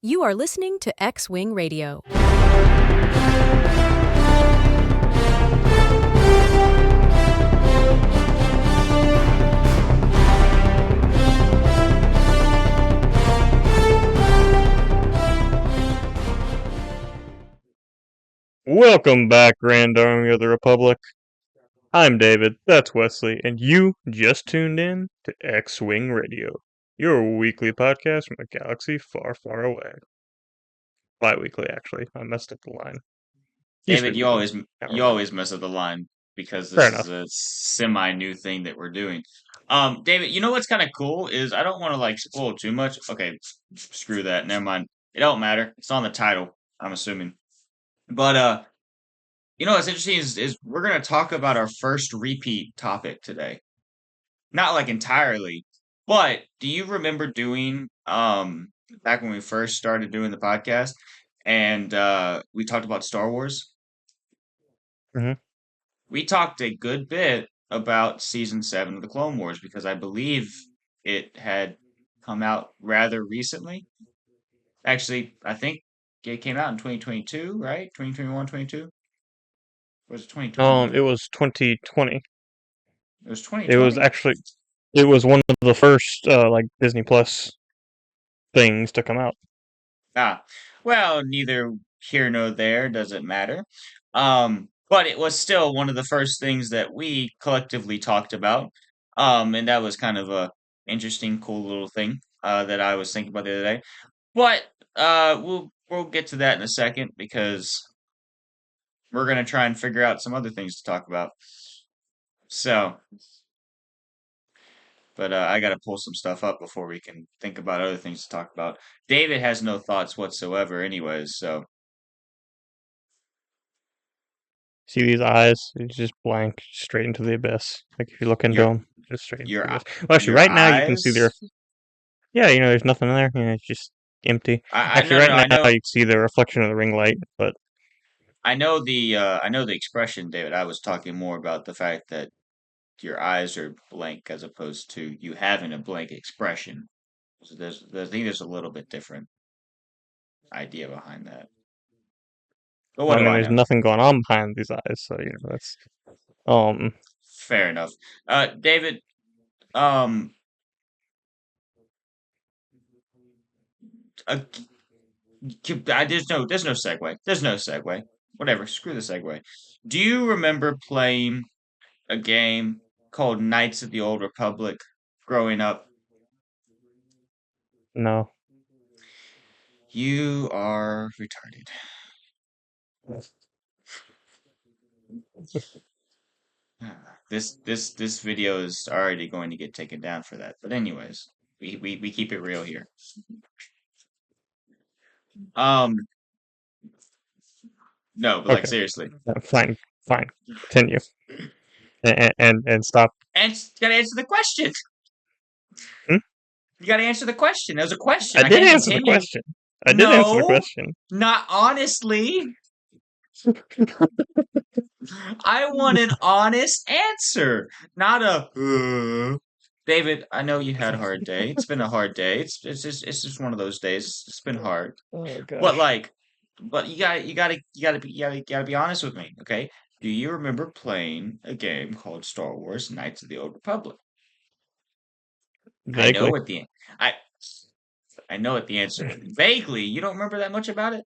You are listening to X-Wing Radio. Welcome back, Grand Army of the Republic. I'm David, that's Wesley, and you just tuned in to X-Wing Radio, your weekly podcast from a galaxy far, far away. Bi-weekly, actually. I messed up the line. David, you always mess up the line because Fair this is enough. a semi-new thing that we're doing. David, you know what's kind of cool is I don't want to spoil too much. Okay, screw that. Never mind. It don't matter. It's on the title, I'm assuming. But you know what's interesting is we're gonna talk about our first repeat topic today. Not like entirely, but do you remember doing back when we first started doing the podcast and we talked about Star Wars? Mhm. We talked a good bit about season 7 of the Clone Wars because I believe it had come out rather recently. Actually, I think it came out in 2022, right? 2021, 22? Or was it 2020? It was 2020. It was It was 2020? actually, it was one of the first, Disney Plus things to come out. Ah, well, neither here nor there, doesn't matter. But it was still one of the first things that we collectively talked about. And that was kind of a interesting, cool little thing that I was thinking about the other day. But we'll get to that in a second because we're gonna try and figure out some other things to talk about. So, but I got to pull some stuff up before we can think about other things to talk about. David has no thoughts whatsoever, anyways. So. See these eyes? It's just blank, straight into the abyss. Like, if you look into Your them, just straight into your the abyss. Well, actually, your right now you can see eyes? yeah, there's nothing in there. It's just empty. I Actually, no no right no. I now know you can see the reflection of the ring light, but I know the expression, David. I was talking more about the fact that your eyes are blank as opposed to you having a blank expression. So I think there's a little bit different idea behind that. But what I do mean, I there's know? nothing going on behind these eyes, so that's um. Fair enough. David, um, uh, there's no segue. There's no segue. Whatever. Screw the segue. Do you remember playing a game called Knights of the Old Republic growing up? No. You are retarded. This video is already going to get taken down for that. But anyways, we keep it real here. Um, no, but like Okay. seriously. Fine. Fine. Continue. And stop. And you gotta answer the question. Hmm? You gotta answer the question. There's a question. I I did can't answer the continue. question. I did answer the No, question. not honestly. I want an honest answer, not a David, I know you had a hard day. It's been a hard day. It's just one of those days. It's been hard. Oh But gosh. like, but you gotta be honest with me, okay? Do you remember playing a game called Star Wars: Knights of the Old Republic? I know Vaguely. what the I I know what the answer is. Vaguely, you don't remember that much about it?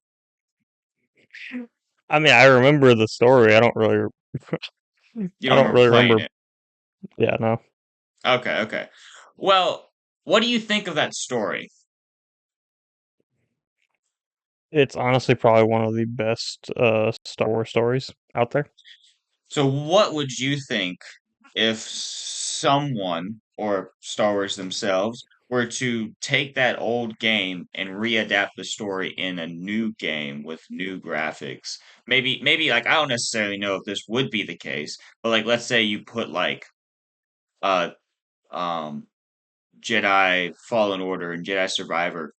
I mean, I remember the story. I don't really. You I don't don't remember really playing remember. it. Yeah, no. Okay, okay. Well, what do you think of that story? It's honestly probably one of the best Star Wars stories out there. So, what would you think if someone or Star Wars themselves were to take that old game and readapt the story in a new game with new graphics? Maybe like I don't necessarily know if this would be the case, but like let's say you put like uh um Jedi Fallen Order and Jedi Survivor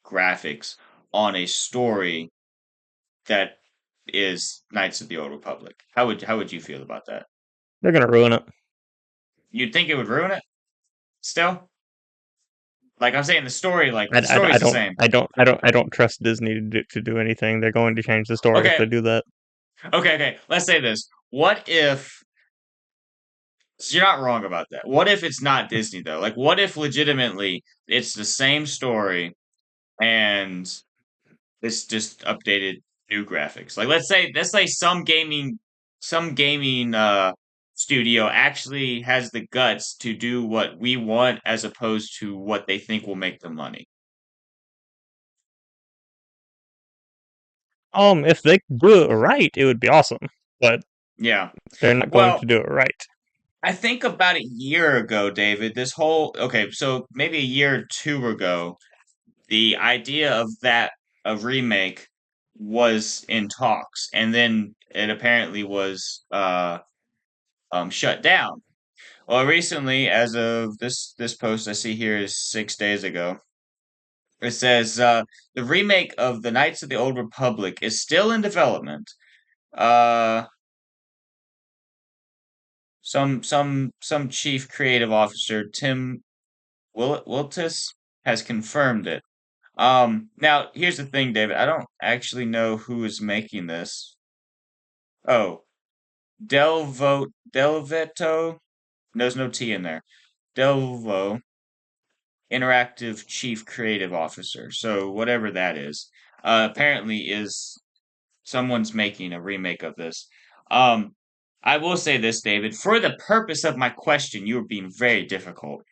graphics on a story that is Knights of the Old Republic. How would you feel about that? They're gonna ruin it. You'd think it would ruin it? Still? Like I'm saying, the story, like I, the I, story's I the don't same. I don't I don't I don't trust Disney to do anything. They're going to change the story if Okay, they do that. okay. Let's say this. What if so you're not wrong about that? What if it's not Disney though? Like, what if legitimately it's the same story and it's just updated new graphics? Like, let's say some gaming studio actually has the guts to do what we want as opposed to what they think will make them money. If they do it right, it would be awesome. But Yeah. they're not going Well, to do it right. I think about a year ago, David, okay, so maybe a year or two ago, the idea of that a remake was in talks, and then it apparently was shut down. Well, recently, as of this post I see here is 6 days ago, it says the remake of the Knights of the Old Republic is still in development. Uh, some chief creative officer, Tim Wiltis, has confirmed it. Now here's the thing, David. I don't actually know who is making this. Oh, Delveto. There's no T in there. Delvo, Interactive Chief Creative Officer. So whatever that is, apparently is someone's making a remake of this. Um, I will say this, David. For the purpose of my question, you are being very difficult.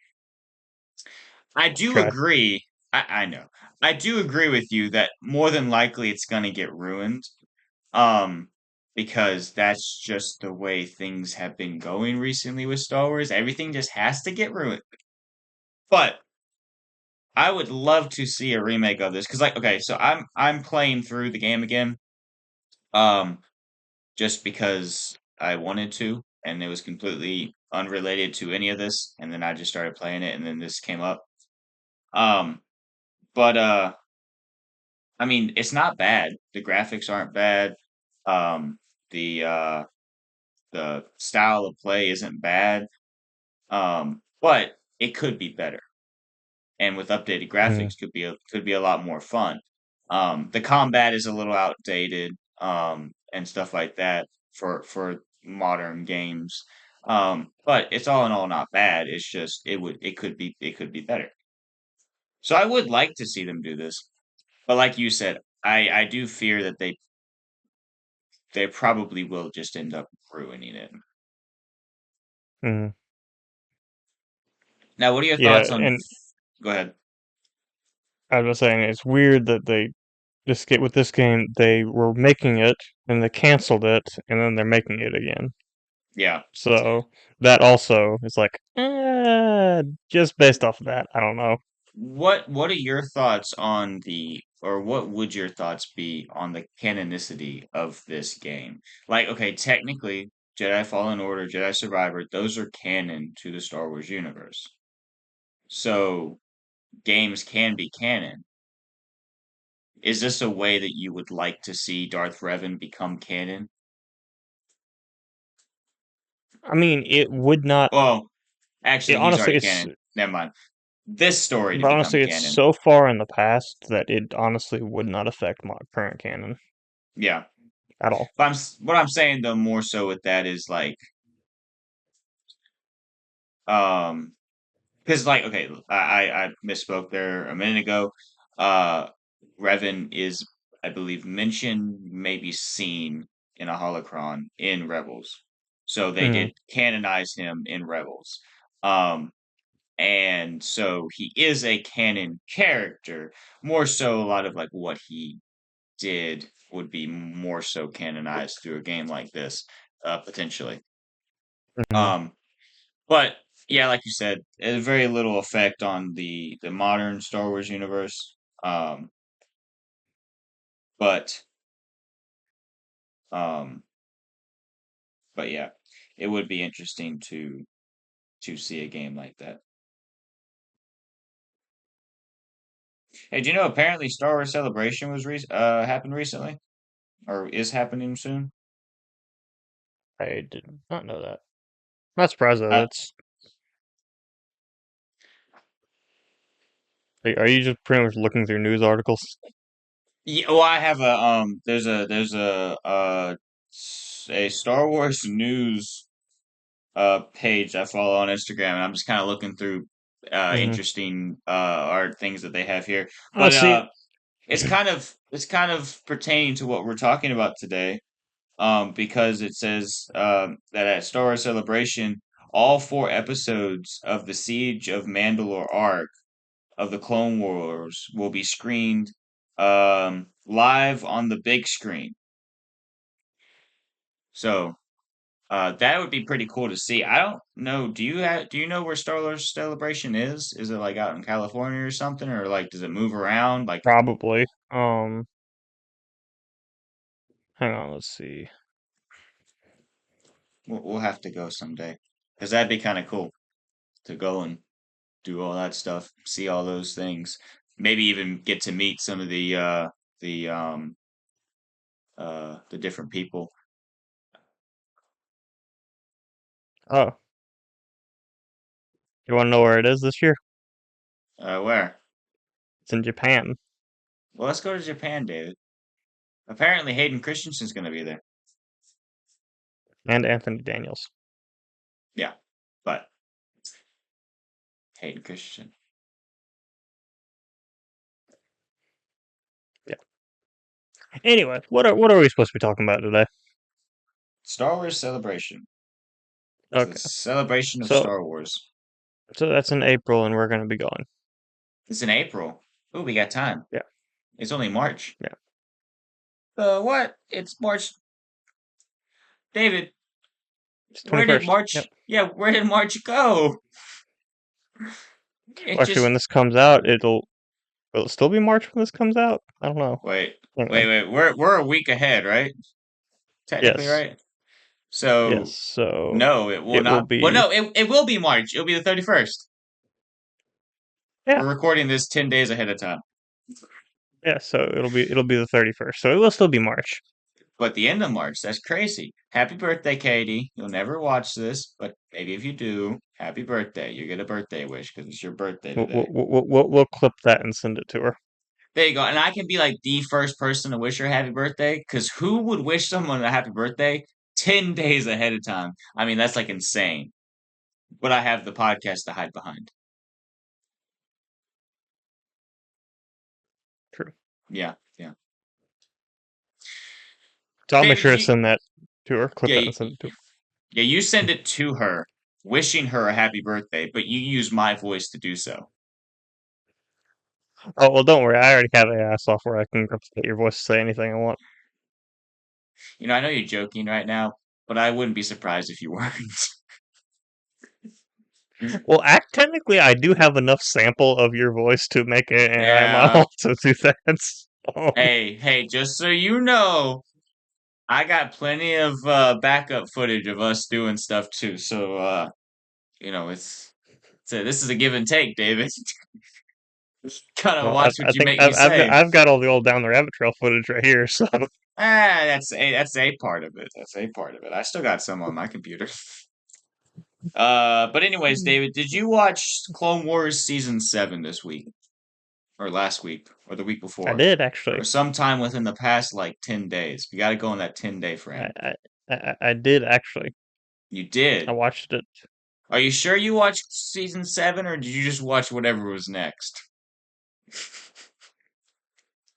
I do Try. agree. I know. I do agree with you that more than likely it's going to get ruined. Um, because that's just the way things have been going recently with Star Wars. Everything just has to get ruined. But I would love to see a remake of this because, like, okay, so I'm playing through the game again, um, just because I wanted to, and it was completely unrelated to any of this, and then I just started playing it, and then this came up. Um, but I mean, it's not bad. The graphics aren't bad. Um, the uh, the style of play isn't bad. But it could be better, and with updated Mm, graphics, could be a lot more fun. The combat is a little outdated, and stuff like that for modern games. But it's all in all not bad. It's just it could be better. So I would like to see them do this, but like you said, I do fear that they probably will just end up ruining it. mm. Now, what are your Yeah, thoughts on? and Go ahead. I was saying it's weird that with this game they were making it and they canceled it and then they're making it again. Yeah. So that also is like, just based off of that, I don't know. What are your thoughts on or what would your thoughts be on the canonicity of this game? Like, okay, technically, Jedi Fallen Order, Jedi Survivor, those are canon to the Star Wars universe. So games can be canon. Is this a way that you would like to see Darth Revan become canon? I mean, it would not. Well, It actually, he's honestly, already it's canon. Never mind. This story to but become honestly, it's canon. so far in the past that it honestly would not affect my current canon Yeah. at all. What I'm saying though more so with that is like um because like okay, I misspoke there a minute ago. Uh Revan is I believe mentioned, maybe seen in a holocron in Rebels. So they Mm, did canonize him in Rebels. Um and so he is a canon character. More so a lot of like what he did would be more so canonized through a game like this, potentially. mm. Um, but yeah, like you said, it has very little effect on the modern Star Wars universe. But um, but yeah, it would be interesting to see a game like that. Hey, do you know apparently Star Wars Celebration happened recently or is happening soon? I did not know that. Not surprised though. Uh, That's Are you just pretty much looking through news articles? Yeah, well, I have there's a Star Wars news page I follow on Instagram, and I'm just kind of looking through Hmm. interesting art things that they have here. Oh, But see, it's kind of pertaining to what we're talking about today, because it says that at Star Wars Celebration, all four episodes of the Siege of Mandalore arc of the Clone Wars will be screened live on the big screen. So that would be pretty cool to see. I don't know. Do you know where Star Wars Celebration is? Is it like out in California or something, or like does it move around? Like probably. Hang on, let's see. we'll have to go someday because that'd be kind of cool to go and do all that stuff, see all those things, maybe even get to meet some of the the different people. Oh, you want to know where it is this year? Where? It's in Japan, Well, let's go to Japan, David. Apparently, Hayden Christensen's going to be there. and Anthony Daniels. Yeah, but Hayden Christensen. Yeah. Anyway, what are we supposed to be talking about today? Star Wars Celebration. It's a Okay, celebration of so Star Wars. that's in April, and we're gonna be going. It's in April. Ooh, we got time. Yeah, It's only March. yeah. What? It's March. David, It's where did 21st. Yep. March? Yeah, where did March go? It Well, actually, when just this comes out, will it still be March when this comes out? I don't know. wait, Hang on. wait. We're a week ahead, right? Technically, Yes, right? yes. So So no, it will it will not. Well, be. no, it will be March. It'll be the 31st. Yeah, We're recording this 10 days ahead of time. yeah. So it'll be the 31st. So it will still be March. But the end of March, that's crazy. Happy birthday, Katie. You'll never watch this, but maybe if you do, happy birthday. You get a birthday wish because it's your birthday We'll, we'll today. we'll we'll we'll clip that and send it to her. There you go. And I can be like the first person to wish her a happy birthday because who would wish someone a happy birthday 10 days ahead of time? I mean, that's like insane. But I have the podcast to hide behind. True. Yeah, yeah. So I'll make David, sure to send that to her. Clip yeah, that and send it to her. yeah, you send it to her, wishing her a happy birthday, but you use my voice to do so. Oh well, don't worry. I already have AI software. I can replicate your voice to say anything I want. You know, I know you're joking right now, but I wouldn't be surprised if you weren't. Well, technically, I do have enough sample of your voice to make an AI Yeah. model to do that. Hey, just so you know, I got plenty of backup footage of us doing stuff too. So you know, this is a give and take, David. Gotta Well, watch I what you think make me say. I've got all the old down the rabbit trail footage right here. So That's a part of it. That's a part of it. I still got some on my computer. But anyways, David, did you watch Clone Wars season 7 this week? Or last week? Or the week I before? did Or actually. sometime within the past like 10 days. We gotta go in that 10-day I, frame. I I did actually. You I did. watched it. Are you sure you watched season 7 or did you just watch whatever was next?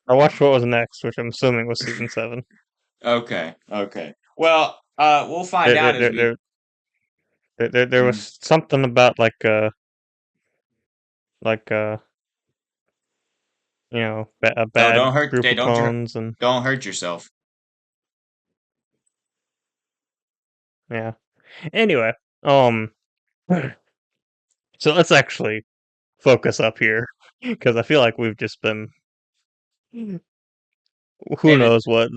I watched what was next, which I'm assuming was season 7. Okay, okay. Well, we'll find There out there as there we. there, there Mm, was something about like a no, bad group of don't clones and don't hurt yourself. yeah. Anyway, um, so let's actually focus up here because I feel like we've just been who David, knows what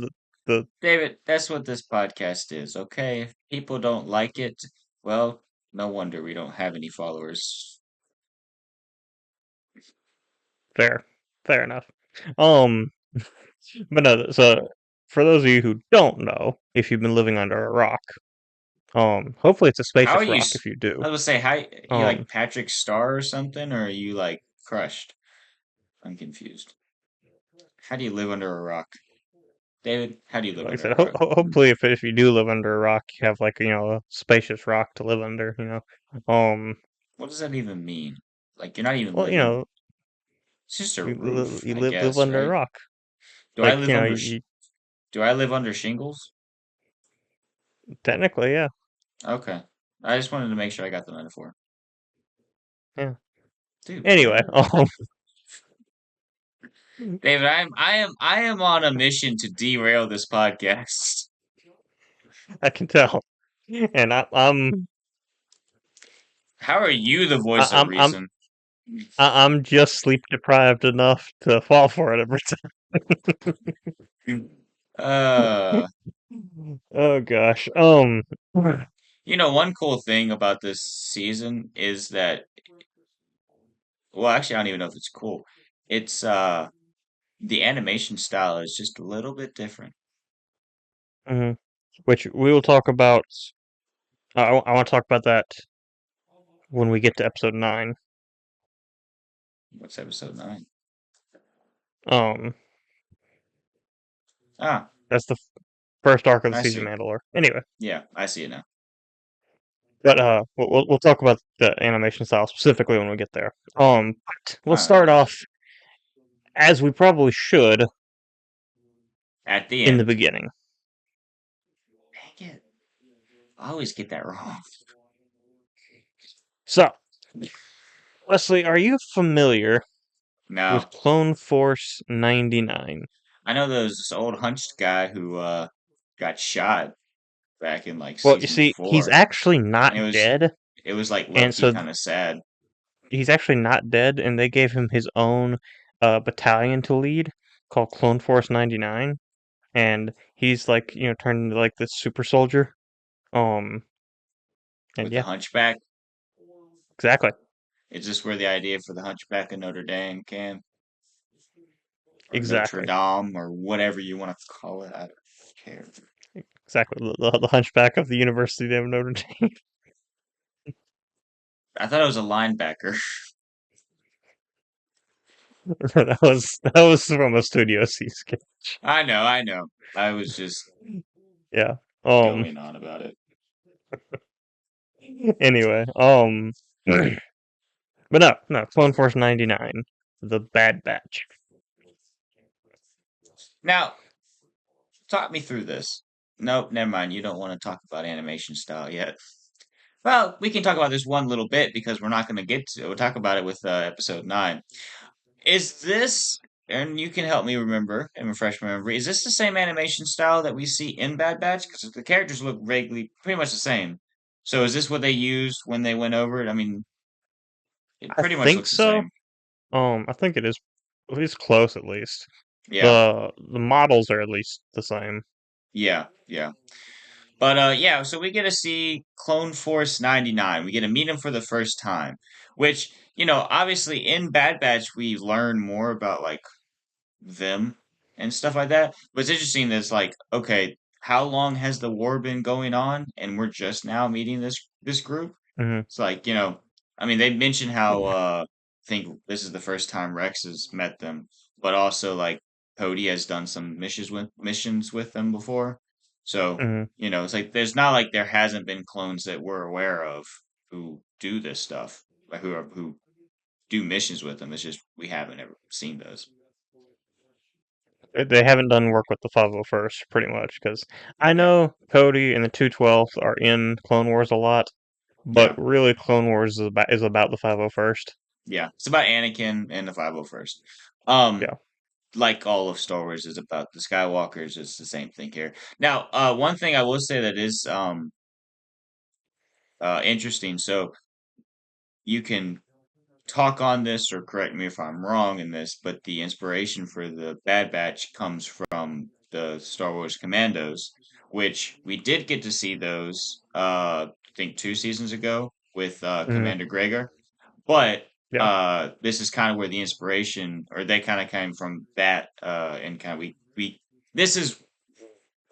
the David, that's what this podcast is, okay? If people don't like it, well, no wonder we don't have any followers. fair fair enough. Um, but no, so for those of you who don't know, if you've been living under a rock, hopefully it's a How are spacious you? rock if you do. I was gonna say, how you Um, like Patrick Star or something, or are you like crushed? I'm confused. How do you live under a rock? David, how do you live Like I under said, a rock? hopefully, if you do live under a rock, you have like a spacious rock to live under. What does that even mean? Like, you're not even Well, living. It's just a roof, you I live guess, under a right? rock. Do I Like live under do I live under shingles? technically, yeah, Okay. I just wanted to make sure I got the metaphor. yeah. Dude, Anyway, what? David, I am on a mission to derail this podcast. I can tell, and How are you the I, voice of I'm I'm reason? I'm just sleep deprived enough to fall for it every Uh, time. Oh gosh. one cool thing about this season is that, well, actually, I don't even know if it's cool. It's the animation style is just a little bit different. Mhm. Which we will talk about. I want to talk about that when we get to episode 9. What's episode 9? Um, Ah, that's the first arc of the I Siege of see. Mandalore. Anyway, Yeah, I see it now. but we'll talk about the animation style specifically when we get there. But we'll All right, start all right. off as we probably should At the in the end. beginning. Dang it. I always get that wrong. So, Wesley, are you familiar No, with Clone Force 99? I know there was this old hunched guy who got shot back in like Well, you season see, he's 4. actually not And dead, it was like low and key so kind of sad. he's actually not dead, and they gave him his own battalion to lead called Clone Force 99, and he's like, turned into like this super soldier. Um, and With the yeah, hunchback. exactly, Is this where the idea for the hunchback of Notre Dame came? Or Notre exactly, Dame or whatever you want to call it. I don't care. exactly. The Hunchback of the University of Notre Dame. I thought it was a linebacker. that was from a Studio C sketch. I know, I know. I was just Yeah. Um. going on about it. Anyway. But no. Clone Force 99, the Bad Batch. Now, talk me through this. Nope, never mind. You don't want to talk about animation style yet. Well, we can talk about this one little bit because we're not going to get to. We'll talk about it with episode 9. Is this, and you can help me remember and refresh my memory, is this the same animation style that we see in Bad Batch? Because the characters look vaguely pretty much the same. So is this what they used when they went over it? I mean, it I pretty much think looks the so. same. I think it is at least close. At least Yeah, the models are at least the same. yeah, yeah. But yeah, so we get to see Clone Force 99. We get to meet him for the first time, which, obviously in Bad Batch we learn more about like them and stuff like that. But it's interesting that it's like, okay, how long has the war been going on and we're just now meeting this group? Hmm. It's like, I mean they mentioned how I think this is the first time Rex has met them, but also like Cody has done some missions with them before. So, Hmm. it's like there's not like there hasn't been clones that we're aware of who do this stuff, like who do missions with them. It's just we haven't ever seen those. They haven't done work with the 501st pretty much because I Yeah. know Cody and the 212 are in Clone Wars a lot, but Yeah. really Clone Wars is about the 501st. Yeah, it's about Anakin and the 501st. Um, Yeah. like all of Star Wars is about the Skywalkers, it's the same thing here. Now, one thing I will say that is interesting. So you can talk on this or correct me if I'm wrong in this, but the inspiration for the Bad Batch comes from the Star Wars Commandos, which we did get to see those. I think 2 seasons ago with Hmm. Commander Gregor. But Yeah. this is kind of where the inspiration, or they kind of came from that, and kind of this is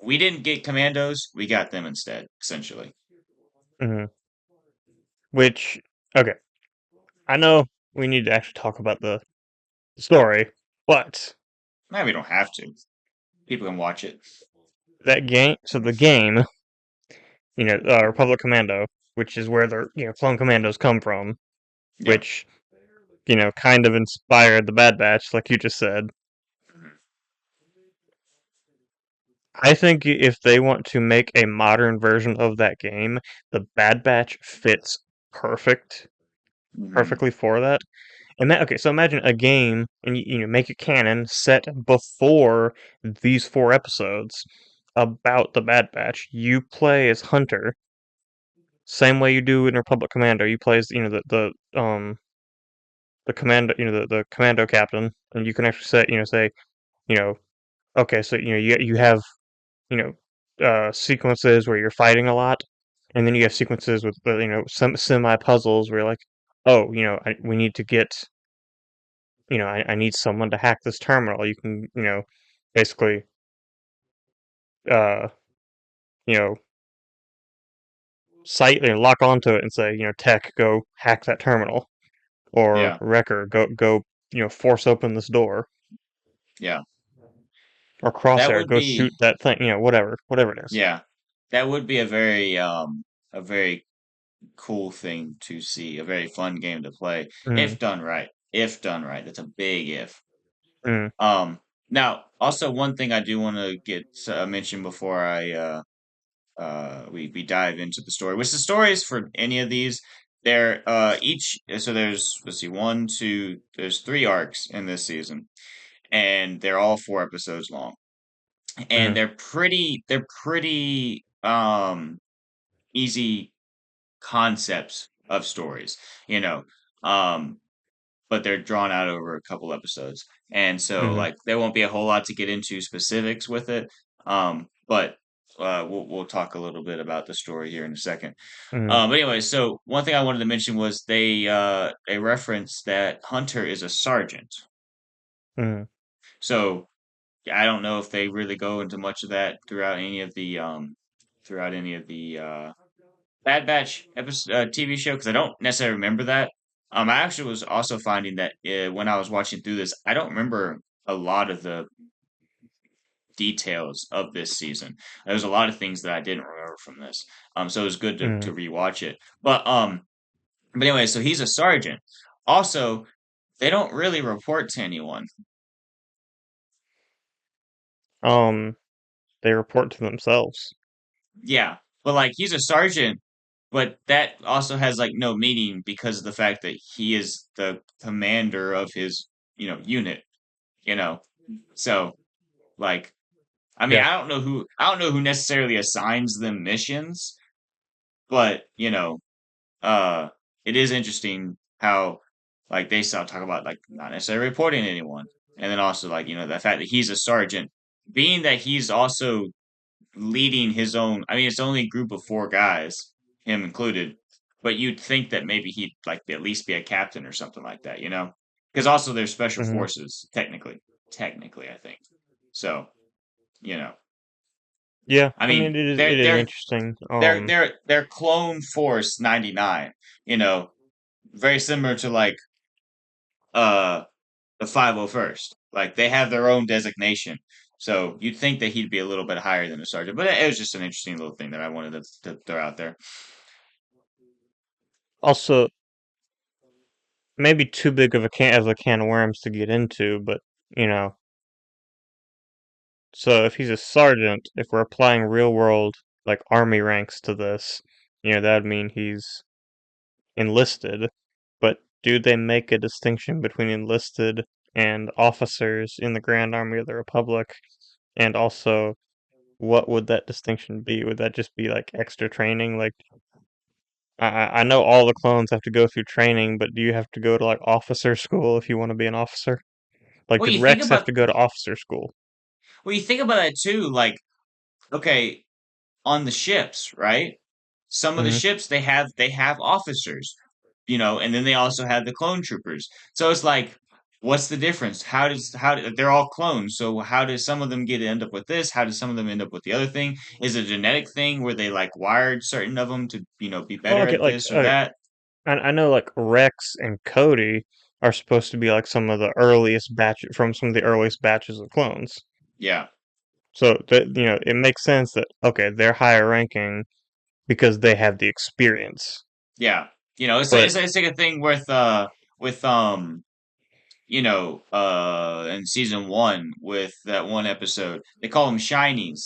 we didn't get commandos, we got them instead, essentially. Hmm. Which, okay, I know we need to actually talk about story, but Now we don't have to. People can watch it. that game. So the game, Republic Commando, which is where the clone commandos come from, Yep. which kind of inspired the Bad Batch, like you just said. Mhm. I think if they want to make a modern version of that game, the Bad Batch fits perfect, Mhm. perfectly for that. And okay, so imagine a game, and make it canon set before these 4 episodes about the Bad Batch. You play as Hunter, same way you do in Republic Commando. You play as the commando, the commando captain, and you can actually say you know okay, so you have you sequences where you're fighting a lot, and then you have sequences with some semi puzzles where you're like, oh, we need to get I need someone to hack this terminal. You can basically uh you know site and lock onto it and say tech go hack that terminal, or Yeah. wrecker go force open this door, Yeah. or That crosshair would go be shoot that thing, whatever it is. yeah. That would be a very cool thing to see, a very fun game to play Mm, if done right. If done right. That's a big if. mm, Um Now, also one thing I do want to get mentioned before I we dive into the story, which the stories for any of these, they're each, so there's, let's see, one, two, there's 3 arcs in this season, and they're all 4 episodes long, and mm, they're pretty easy concepts of stories, you know. Um but they're drawn out over a couple episodes. And so mm, like there won't be a whole lot to get into specifics with it. But we'll talk a little bit about the story here in a second. mm, But anyway, so one thing I wanted to mention was they reference that Hunter is a sergeant. mm, So I don't know if they really go into much of that throughout any of the Bad Batch episode, TV show, because I don't necessarily remember that. I actually was also finding that when I was watching through this, I don't remember a lot of the details of this season. There's a lot of things that I didn't remember from this. So it was good to mm. rewatch it. But anyway, so he's a sergeant. Also, they don't really report to anyone. um they report to themselves. Yeah, but like he's a sergeant, but that also has like no meaning because of the fact that he is the commander of his, unit, you know. So, like, I mean, Yeah. I don't know who necessarily assigns them missions, but uh it is interesting how like they start talk about like not necessarily reporting to anyone. And then also like, the fact that he's a sergeant, being that he's also leading his own. I mean, it's only a group of 4 guys, him included. But you'd think that maybe he'd like at least be a captain or something like that, you know? Because also they're special Hmm. forces, technically, I think. So, you know, Yeah, I I mean mean, it is interesting. they're Clone Force 99. You know, very similar to like uh the 501st. Like they have their own designation. So you'd think that he'd be a little bit higher than a sergeant, but it was just an interesting little thing that I wanted to throw out there. Also, maybe too big of a can of worms to get into, but you know, so if he's a sergeant, if we're applying real world like army ranks to this, that'd mean he's enlisted. But do they make a distinction between enlisted and officers in the Grand Army of the Republic? And also, what would that distinction be? Would that just be like extra training? Like, I know all the clones have to go through training, but do you have to go to like officer school if you want to be an officer? Like, Well, did you think Rex have about to go to officer school? that too. Like, okay, on the ships, right? Some of the Hmm. ships they have officers, and then they also have the clone troopers. So it's like, what's the difference? They're all clones? So how does some of them end up with this? How does some of them end up with the other thing? Is it a genetic thing where they like wired certain of them to be Well, better okay, at like this or that? I know like Rex and Cody. are supposed to be like some of the earliest batches of clones. Yeah, So that it makes sense that okay, they're higher ranking because they have the experience. yeah. But It's like a thing with in season one with that one episode, they call them shinies,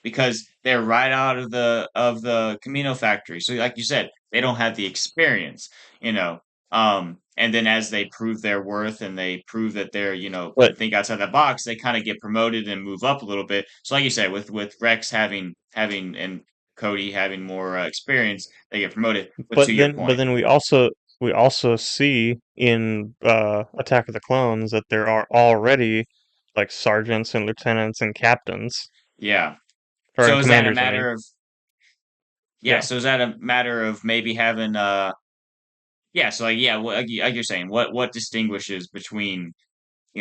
because they're right out of the Camino factory. So, like you said, they don't have the experience, you know. And then as they prove their worth and they prove that they're, can but think outside the box, they kind of get promoted and move up a little bit. So, like you said, with Rex having and Cody having more experience, they get promoted. But to your but point, then we also see in Attack of the Clones that there are already like sergeants and lieutenants and captains, yeah. or and So is that a commanders. I mean, matter of Yeah, yeah, so is that a matter of maybe having yeah, so like yeah, like you're saying, what distinguishes between,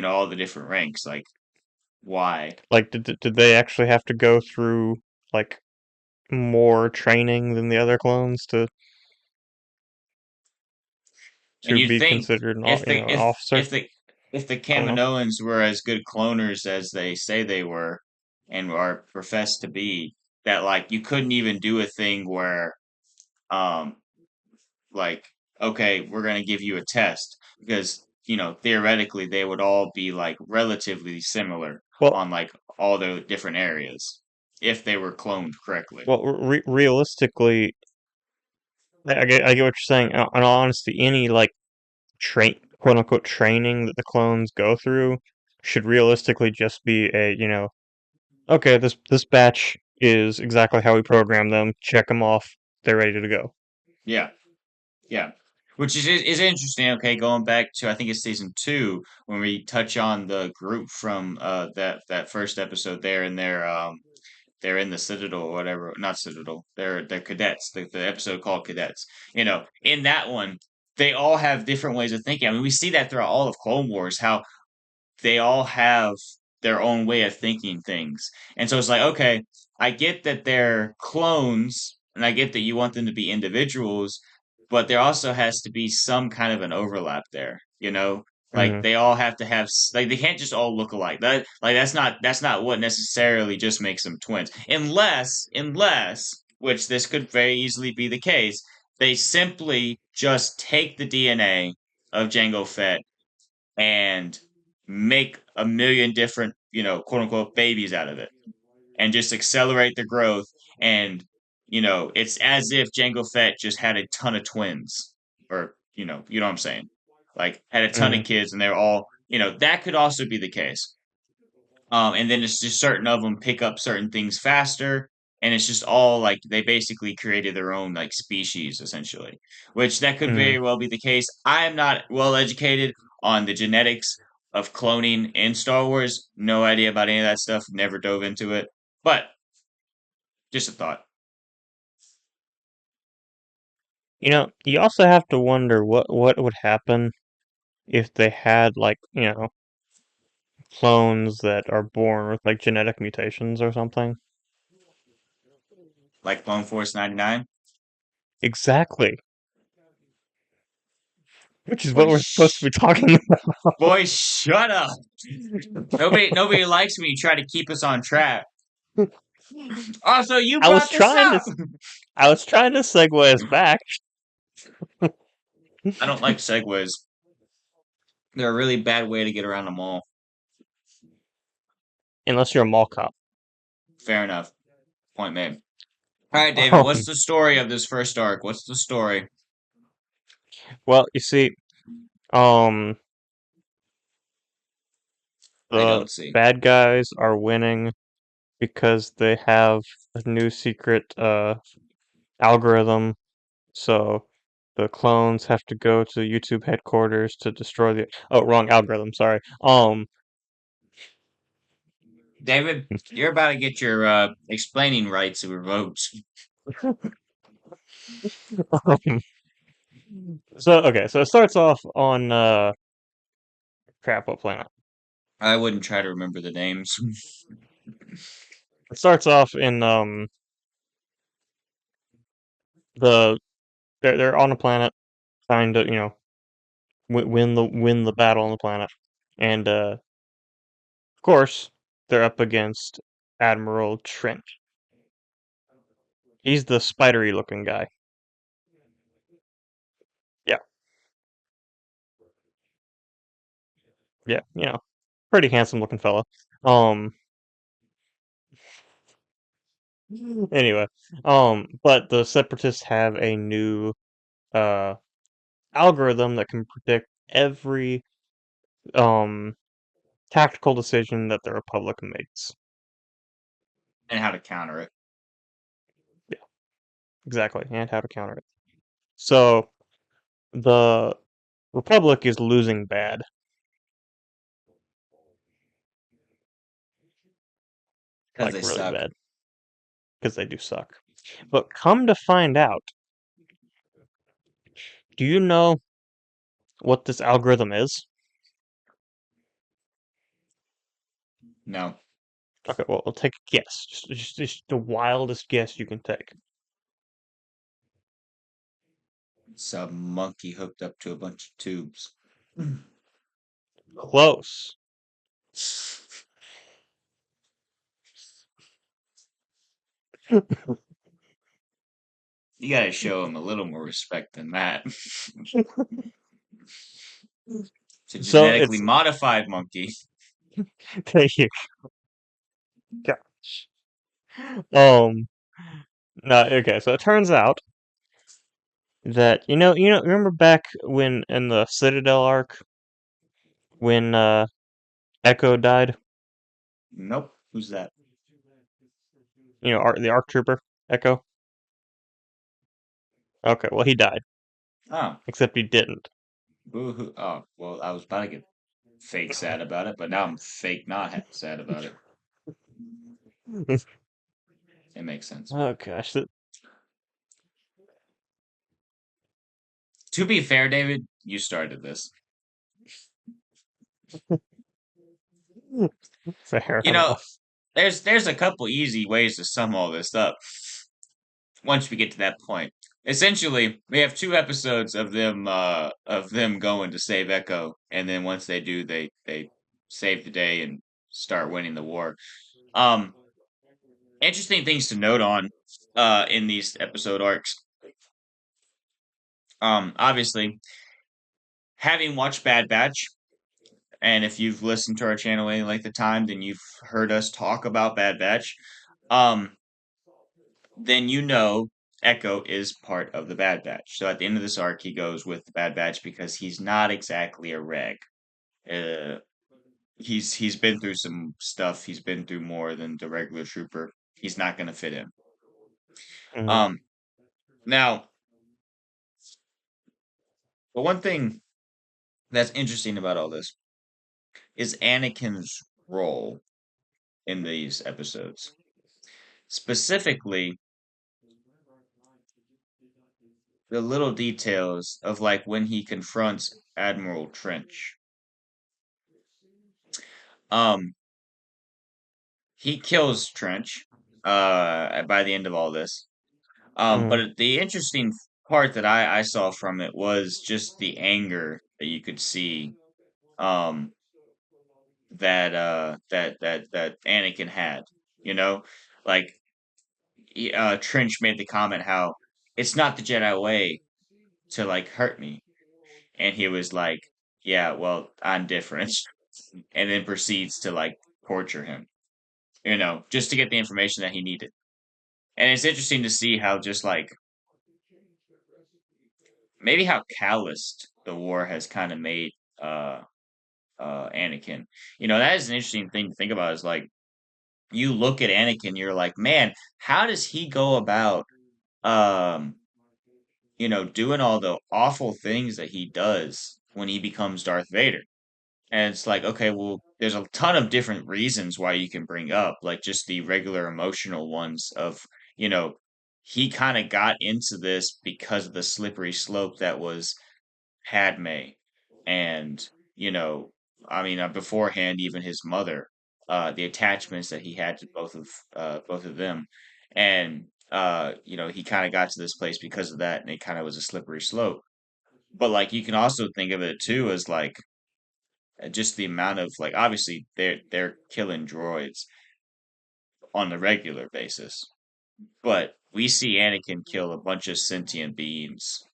all the different ranks? Like why? like did they actually have to go through like more training than the other clones And to you'd be think considered an if the an officer? if the I don't know. Kaminoans were as good cloners as they say they were and are professed to be, that like you couldn't even do a thing where um like, okay, we're going to give you a test because, theoretically they would all be like relatively similar Well, on like all the different areas if they were cloned correctly. realistically, I get what you're saying. In all honesty, any like quote unquote training that the clones go through should realistically just be okay, this batch is exactly how we program them. Check them off. They're ready to go. Yeah, yeah. Which is interesting. Okay, going back to I think it's season two when we touch on the group from that first episode there and they're in the Citadel or whatever, not Citadel. They're cadets. The episode called Cadets. In that one, they all have different ways of thinking. I mean, we see that throughout all of Clone Wars, how they all have their own way of thinking things. And so it's like, okay, I get that they're clones and I get that you want them to be individuals, but there also has to be some kind of an overlap there, you know? Like Hmm. they all have to have like they can't just all look alike. That's not what necessarily just makes them twins. Unless which this could very easily be the case, they simply just take the DNA of Jango Fett and make a million different, quote unquote babies out of it and just accelerate the growth. And, it's as if Jango Fett just had a ton of twins or, what I'm saying? Like had a ton Hmm. of kids and they're all, that could also be the case. And then it's just certain of them pick up certain things faster. And it's just all like they basically created their own like species essentially, which that could Hmm. very well be the case. I am not well educated on the genetics of cloning in Star Wars. No idea about any of that stuff. Never dove into it, but just a thought. You also have to wonder what would happen if they had like clones that are born with like genetic mutations or something. Like Clone Force 99. Exactly. Which is what Boy, we're supposed to be talking about. boy, shut up. Nobody likes me. Try to keep us on track. Also, you I was brought this trying to up. I was trying to segue us back. I don't like segues. They're a really bad way to get around the mall. Unless you're a mall cop. Fair enough. Point made. All right, David, what's Um, the story of this first arc? What's the story? well, you see, um, I the don't see. bad guys are winning because they have a new secret algorithm. So the clones have to go to YouTube headquarters to destroy the. Oh, wrong algorithm. Sorry. David, you're about to get your explaining rights revoked. So okay, so it starts off on crap. What planet? I wouldn't try to remember the names. It starts off in the they're on a planet trying to win the battle on the planet, and of course they're up against Admiral Trent. He's the spidery looking guy. Yeah, yeah, pretty handsome looking fella. Um, anyway, but the Separatists have a new uh algorithm that can predict every um tactical decision that the Republic makes. And how to counter it. Yeah, exactly, and how to counter it. So the Republic is losing bad, Because like they really suck. bad, because they do suck. But come to find out, do you know what this algorithm is? No. Okay, well, we'll take a guess. Just the wildest guess you can take. It's a monkey hooked up to a bunch of tubes. Close. You gotta show him a little more respect than that. It's a So genetically it's modified monkey. thank you. Gosh. No, okay. So it turns out that remember back when in the Citadel arc when Echo died. Nope. Who's that? The ARC trooper Echo. Okay, well he died, Oh, except he didn't. boo-hoo. Oh, well, I was about to get fake sad about it, but now I'm fake not sad about it. It makes sense. Oh gosh, To be fair, David, you started this. fair You know, enough. there's a couple easy ways to sum all this up once we get to that point. Essentially, we have two episodes of them going to save Echo, and then once they do, they save the day and start winning the war. Um, Interesting things to note on in these episode arcs. Obviously, having watched Bad Batch, and if you've listened to our channel any length of time, then you've heard us talk about Bad Batch. Um, then you know Echo is part of the Bad Batch. So at the end of this arc, he goes with the Bad Batch because he's not exactly a reg. Uh, he's been through some stuff. He's been through more than the regular trooper. He's not going to fit in. Mhm. Um, Now, but one thing that's interesting about all this is Anakin's role in these episodes. Specifically, the little details of like when he confronts Admiral Trench. Um, he kills Trench by the end of all this. Mhm. But the interesting part that I saw from it was just the anger that you could see um that Anakin had. You know, like Trench made the comment how it's not the Jedi way to like hurt me, and he was like, "Yeah, well, I'm different," and then proceeds to like torture him. Just to get the information that he needed. And it's interesting to see how just like maybe how calloused the war has kind of made uh Anakin. That is an interesting thing to think about is like you look at Anakin, you're like, man, how does he go about um doing all the awful things that he does when he becomes Darth Vader? And it's like, okay, well, there's a ton of different reasons why you can bring up, like just the regular emotional ones of, you know, he kind of got into this because of the slippery slope that was Padme. And, you know, I mean, beforehand, even his mother, the attachments that he had to both of them. And, he kind of got to this place because of that, and it kind of was a slippery slope. but like you can also think of it too as like just the amount of like obviously they're killing droids on a regular basis, but we see Anakin kill a bunch of sentient beings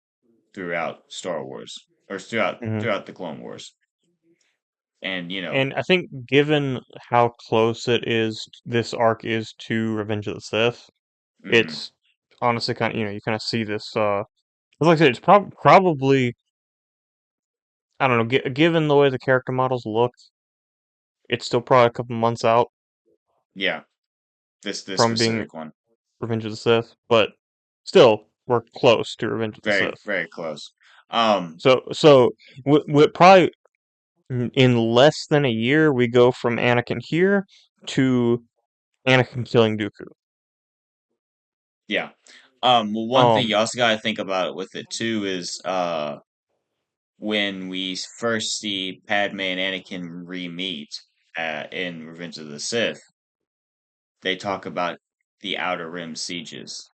throughout Star Wars or Hmm. throughout the Clone Wars, and And I think given how close this arc is to Revenge of the Sith, mhm, it's honestly kind of, you kind of see this, like I said, it's probably, I don't know, given the way the character models look, it's still probably a couple months out yeah, this from being specific one, Revenge of the Sith, but still, we're close to Revenge of the very Sith. very close. Um, So we probably in less than a year we go from Anakin here to Anakin killing Dooku. yeah. Well, one thing Um, you also got to think about with it too is when we first see Padme and Anakin re-meet in Revenge of the Sith, they talk about the Outer Rim sieges,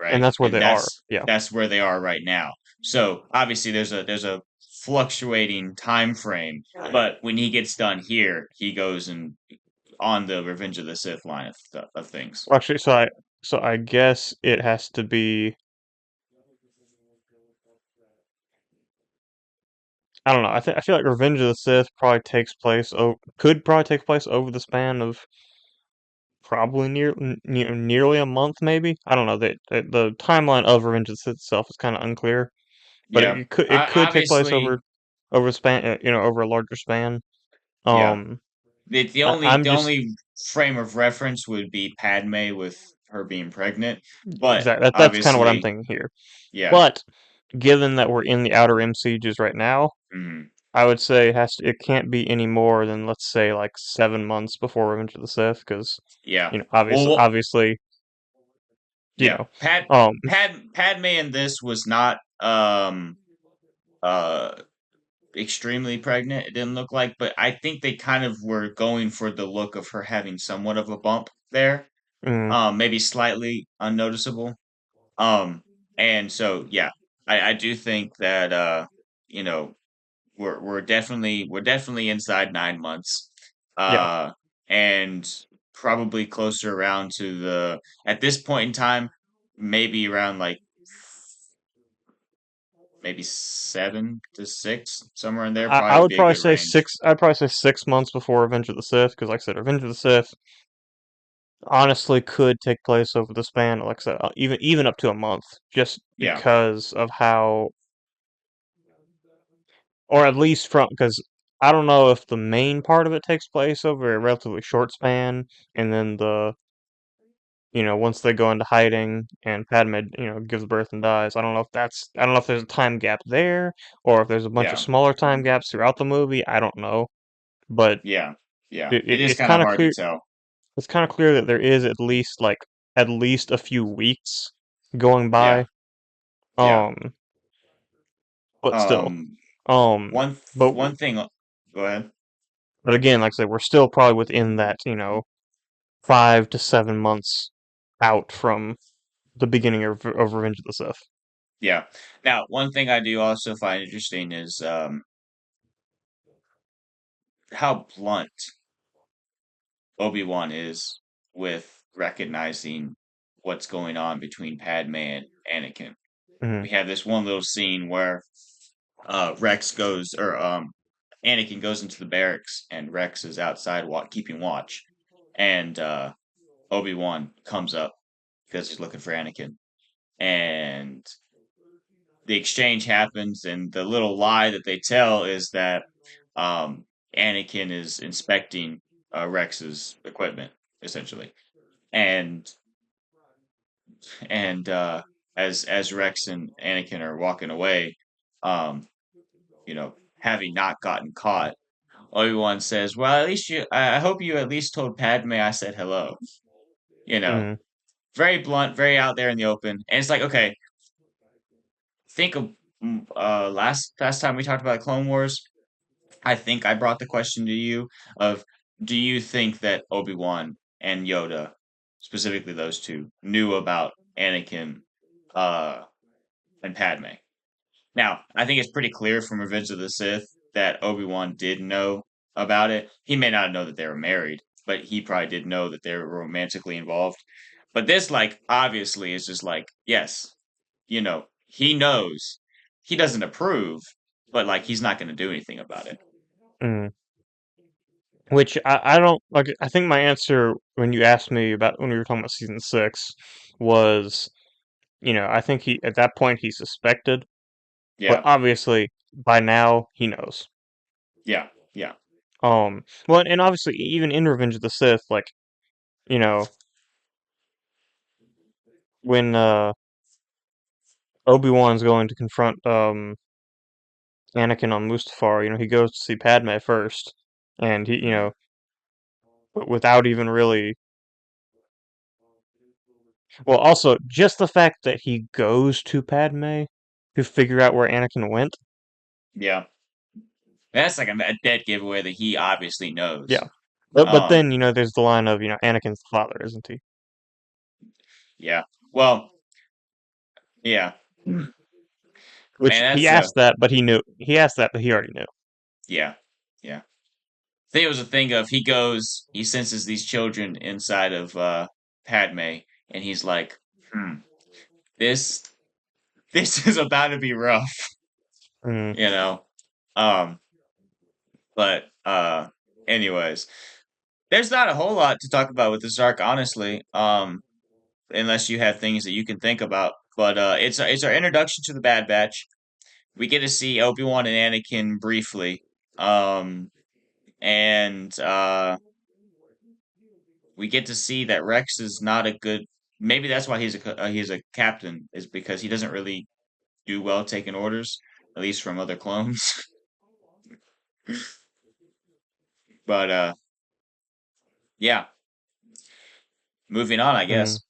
and right? that's where And they are. Yeah. that's where they are right now. So obviously there's a fluctuating time frame, but when he gets done here, he goes and on the Revenge of the Sith line of things. Actually, so I guess it has to be. I don't know. I feel like Revenge of the Sith probably could probably take place over the span of probably nearly a month, maybe. I don't know. The timeline of Revenge of the Sith itself is kind of unclear, but Yeah, it could take place obviously, over a span, over a larger span. yeah. Um, The I'm just only frame of reference would be Padme with her being pregnant, but exactly that's kind of what I'm obviously, thinking here. yeah. But given that we're in the Outer Rim sieges right now, Mhm. I would say it can't be any more than let's say like 7 months before Revenge of the Sith, because Yeah. Well, obviously, you yeah. know, um, Padme in this was not uh extremely pregnant. It didn't look like, but I think they kind of were going for the look of her having somewhat of a bump there. mm, Maybe slightly unnoticeable. Um, and so yeah, I do think that you know, we're definitely inside 9 months. yeah, Uh and probably closer around to the at this point in time, maybe around like maybe 7 to 6, somewhere in there, I probably would would be a probably good say range. six. I'd probably say 6 months before Revenge of the Sith, because like I said, Revenge of the Sith honestly could take place over the span, like I said, even up to a month, just Yeah, because of how, or at least from because I don't know if the main part of it takes place over a relatively short span, and then once they go into hiding and Padme, gives birth and dies. I don't know if there's a time gap there, or if there's a bunch of yeah, smaller time gaps throughout the movie. I don't know, but yeah, yeah. It is it's kind of kind of hard to clear. tell. It's kind of clear that there is at least a few weeks going Yeah, by. yeah. Um, but still, Um, um, but one thing. Go ahead. but again, like I said, we're still probably within that 5 to 7 months out from the beginning of Revenge of the Sith. Yeah. Now, one thing I do also find interesting is how blunt Obi-Wan is with recognizing what's going on between Padme and Anakin. Hmm. We have this one little scene where Rex goes or Anakin goes into the barracks and Rex is outside keeping watch, and Obi-Wan comes up because he's looking for Anakin, and the exchange happens, and the little lie that they tell is that um, Anakin is inspecting Rex's equipment essentially, and and as Rex and Anakin are walking away, um, having not gotten caught, Obi Wan says, "Well, at least I hope you at least told Padme I said hello." You know, Hmm. very blunt, very out there in the open, and it's like, okay, think of last time we talked about Clone Wars. I think I brought the question to you of, do you think that Obi Wan and Yoda, specifically those two, knew about Anakin, uh, and Padme? Now, I think it's pretty clear from Revenge of the Sith that Obi-Wan did know about it. He may not know that they were married, but he probably did know that they were romantically involved. But this, like, obviously is just like, yes, he knows. He doesn't approve, but like he's not going to do anything about it. Mm. Which I don't like. I think my answer when you asked me about when we were talking about season 6 was, I think he at that point he suspected, but Yeah, obviously by now he knows. yeah, yeah. Well, and obviously even in Revenge of the Sith, like, you know, when Obi-Wan's going to confront Anakin on Mustafar, he goes to see Padme first, and he, Mhm. without even really. Well, also just the fact that he goes to Padme to figure out where Anakin went. Yeah. That's like a dead giveaway that he obviously knows. Yeah, but Um, then there's the line of Anakin's the father, isn't he? yeah. Well, yeah. Man, Which he that's asked that, but he knew. He asked that, but he already knew. yeah, yeah. I think it was a thing of he senses these children inside of Padme, and he's like, this this is about to be rough, Mm, you know. Um, but anyways, there's not a whole lot to talk about with this arc, honestly. Unless you have things that you can think about. But it's our introduction to the Bad Batch. We get to see Obi-Wan and Anakin briefly. And we get to see that Rex is not a good. Maybe that's why he's a captain, is because he doesn't really do well taking orders, at least from other clones. But yeah, moving on, I mm. guess.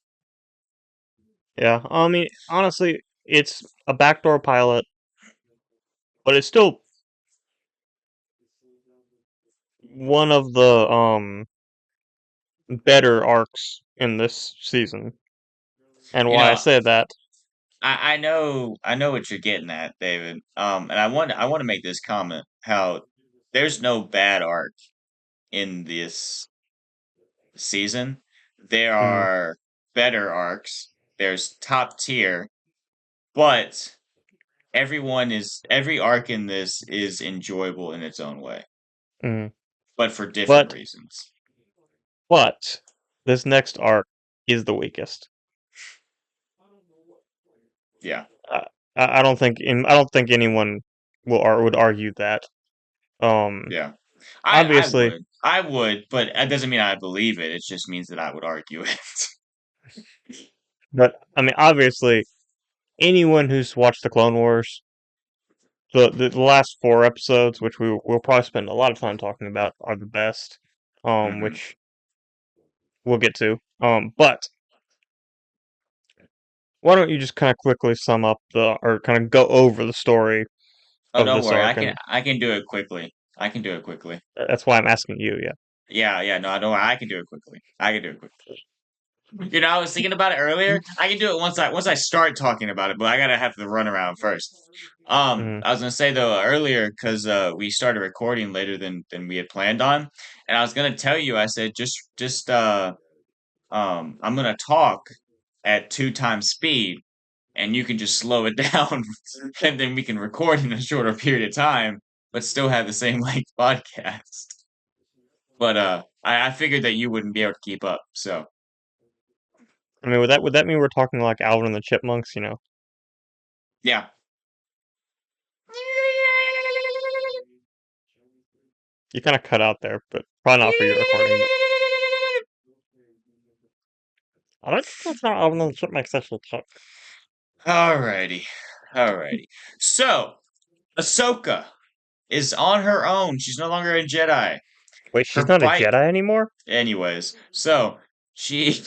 Yeah, I mean, honestly, it's a backdoor pilot, but it's still one of the better arcs in this season. And You why I know, say that, I know what you're getting at, David. And I want to make this comment how there's no bad arc in this season. There mm, are better arcs. There's top tier, but every arc in this is enjoyable in its own way, mm. but for different but reasons. but this next arc is the weakest. Yeah, I, I don't think anyone would argue that. Um, yeah. Obviously, I would, but that doesn't mean I believe it. It just means that I would argue it. but I mean, obviously, anyone who's watched the Clone Wars, the last 4 episodes, which we'll probably spend a lot of time talking about, are the best. hmm Which we'll get to. But why don't you just kind of quickly sum up or kind of go over the story Oh, of don't this worry. arc, and I can do it quickly. I can do it quickly. that's why I'm asking you. Yeah. Yeah, yeah. No, I don't worry. I can do it quickly. I can do it quickly. I was thinking about it earlier. I can do it once I start talking about it, but I gotta have the runaround first. Mm, I was gonna say though earlier because we started recording later than we had planned on, and I was gonna tell you. I said just I'm gonna talk at 2 times speed, and you can just slow it down, and then we can record in a shorter period of time, but still have the same length podcast. But I figured that you wouldn't be able to keep up, so I mean, would that mean we're talking like Alvin and the Chipmunks? yeah. You kind of cut out there, but probably not for your recording. But I don't think that's how Alvin and the Chipmunks actually talk. Alrighty. Alrighty. So, Ahsoka is on her own. She's no longer a Jedi. Wait, Her she's not a bike, Jedi anymore? anyways. So, she,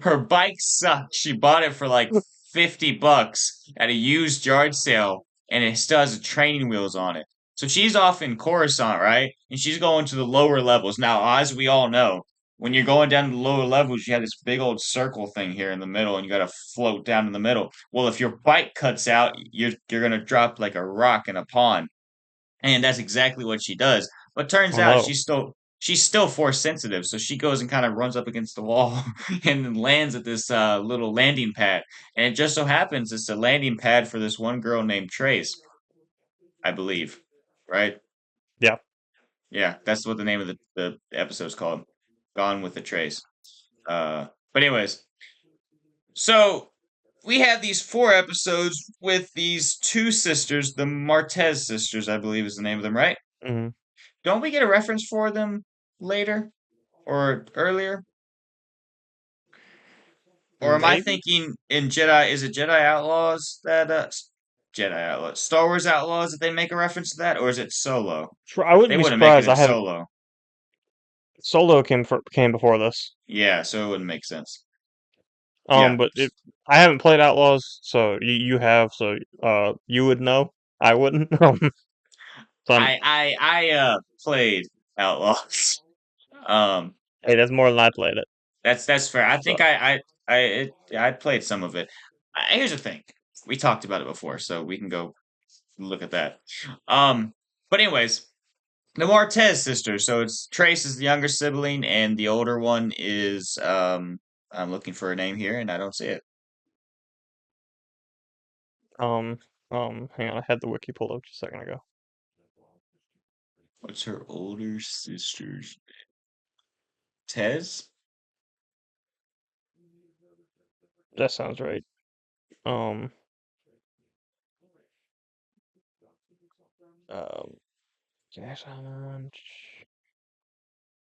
her bike sucks. She bought it for like $50 at a used yard sale, and it still has the training wheels on it. So she's off in Coruscant, right? And she's going to the lower levels. Now, as we all know, when you're going down to the lower levels, you have this big old circle thing here in the middle, and you got to float down in the middle. Well, if your bike cuts out, you're gonna drop like a rock in a pond, and that's exactly what she does. But turns Oh out no. she's still force sensitive, so she goes and kind of runs up against the wall and then lands at this little landing pad. And it just so happens it's a landing pad for this one girl named Trace, I believe, right? Yeah. Yeah, that's what the name of the episode's called. Gone with the Trace. But anyways, so we have these four episodes with these two sisters, the Martez sisters, I believe is the name of them, right? Hmm. Don't we get a reference for them later or earlier? Or am I Maybe. thinking in Jedi? Is it Jedi Outlaws that Jedi Outlaws, Star Wars Outlaws that they make a reference to that, or is it Solo? I They wouldn't be wouldn't make it surprised. in I haven't. Solo. Solo came before this. Yeah, so it wouldn't make sense. Um, Yeah, but it, I haven't played Outlaws, so you have, so you would know. I wouldn't. So I played Outlaws. Um, hey, that's more than I played it. that's fair. I So think I played some of it. Here's the thing. We talked about it before, so we can go look at that. Um, but anyways, the Martez sisters. So it's Trace is the younger sibling, and the older one is I'm looking for a name here, and I don't see it. um hang on, I had the wiki pulled up just a second ago. What's her older sister's Tez? That sounds right. Um, um, Dash on.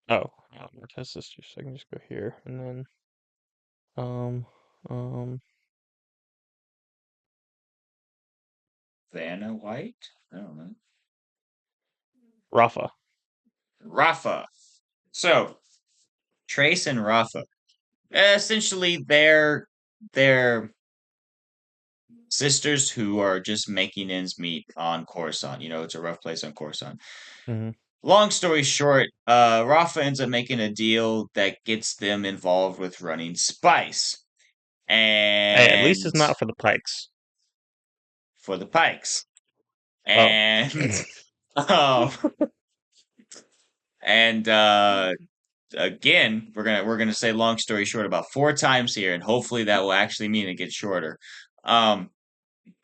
Oh, Martez sisters. So I can just go here and then um um Vanna White? I don't know. Rafa. Rafa. So Trace and Rafa. Essentially, they're sisters who are just making ends meet on Coruscant. You know, it's a rough place on Coruscant. Hmm. Long story short, Rafa ends up making a deal that gets them involved with running Spice Hey, at least and it's not for the Pikes. for the Pikes. Oh. And um and again, we're gonna say long story short about four times here, and hopefully that will actually mean it gets shorter. Um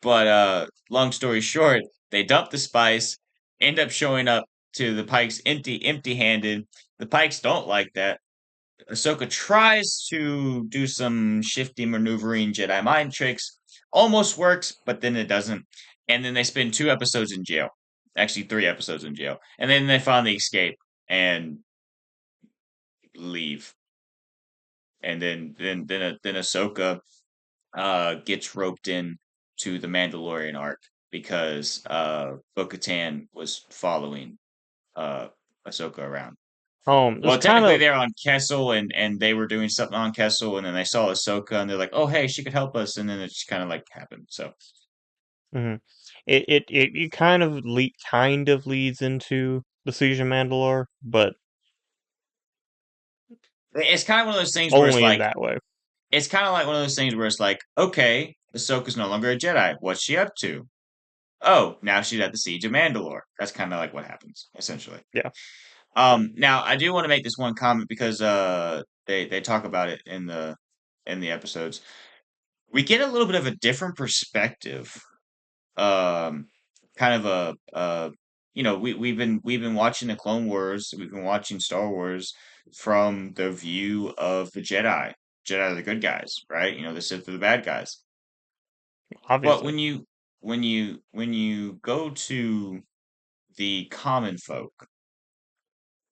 But long story short, they dump the spice, end up showing up to the Pikes empty-handed. The Pikes don't like that. Ahsoka tries to do some shifty maneuvering Jedi mind tricks. Almost works, but then it doesn't. And then they spend 2 episodes in jail. Actually, 3 episodes in jail. And then they finally escape and leave. And then Ahsoka gets roped in to the Mandalorian arc because Bo-Katan was following uh, Ahsoka around. There's Well, kind technically of they're on Kessel and they were doing something on Kessel, and then they saw Ahsoka and they're like, "Oh, hey, she could help us," and then it just kind of like happened. So mhm. It kind of leads into the Siege of Mandalore, but it's kind of one of those things where only in that way. it's kind of like one of those things where it's like, okay, Ahsoka's no longer a Jedi. What's she up to? Oh, now she's at the Siege of Mandalore. That's kind of like what happens, essentially. Yeah. Now I do want to make this one comment because they talk about it in the episodes. We get a little bit of a different perspective. Kind of we've been watching the Clone Wars, we've been watching Star Wars from the view of the Jedi. Jedi are the good guys, right? You know, the Sith are the bad guys. But Obviously. when you go to the common folk,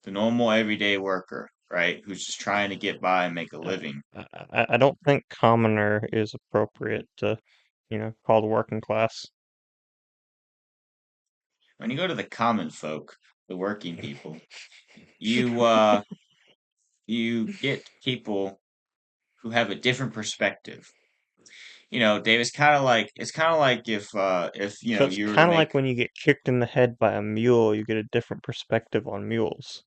the normal everyday worker, right? Who's just trying to get by and make a Uh, living. I don't think commoner is appropriate to, call the working class. When you go to the common folk, the working people, you get people who have a different perspective. You know, Dave, it's kind of like if So it's you were to kind of make like when you get kicked in the head by a mule, you get a different perspective on mules.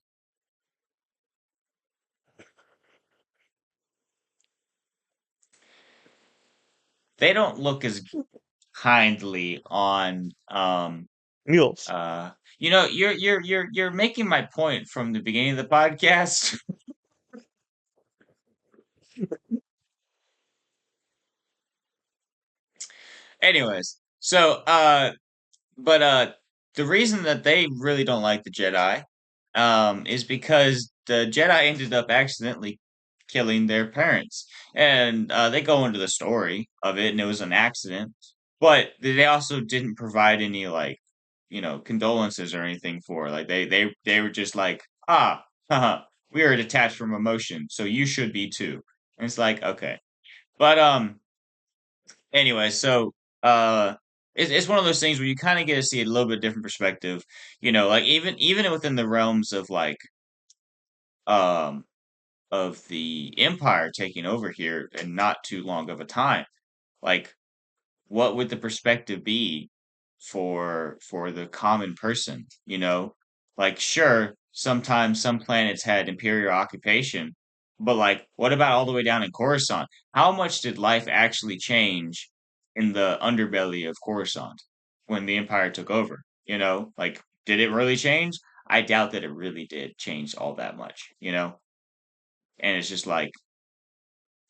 they don't look as kindly on Mules. uh you're making my point from the beginning of the podcast. Anyways, so but the reason that they really don't like the Jedi is because the Jedi ended up accidentally killing their parents. And they go into the story of it, and it was an accident. But they also didn't provide any like, condolences or anything for. Like they were just like, haha, we are detached from emotion, so you should be too. And it's like, okay. But anyway, so it's one of those things where you kind of get to see a little bit different perspective. Like even within the realms of like um of the empire taking over here in not too long of a time. Like, what would the perspective be for the common person? Like, sure, sometimes some planets had imperial occupation, but like, what about all the way down in Coruscant? How much did life actually change in the underbelly of Coruscant when the empire took over? Like, did it really change? I doubt that it really did change all that much. And it's just like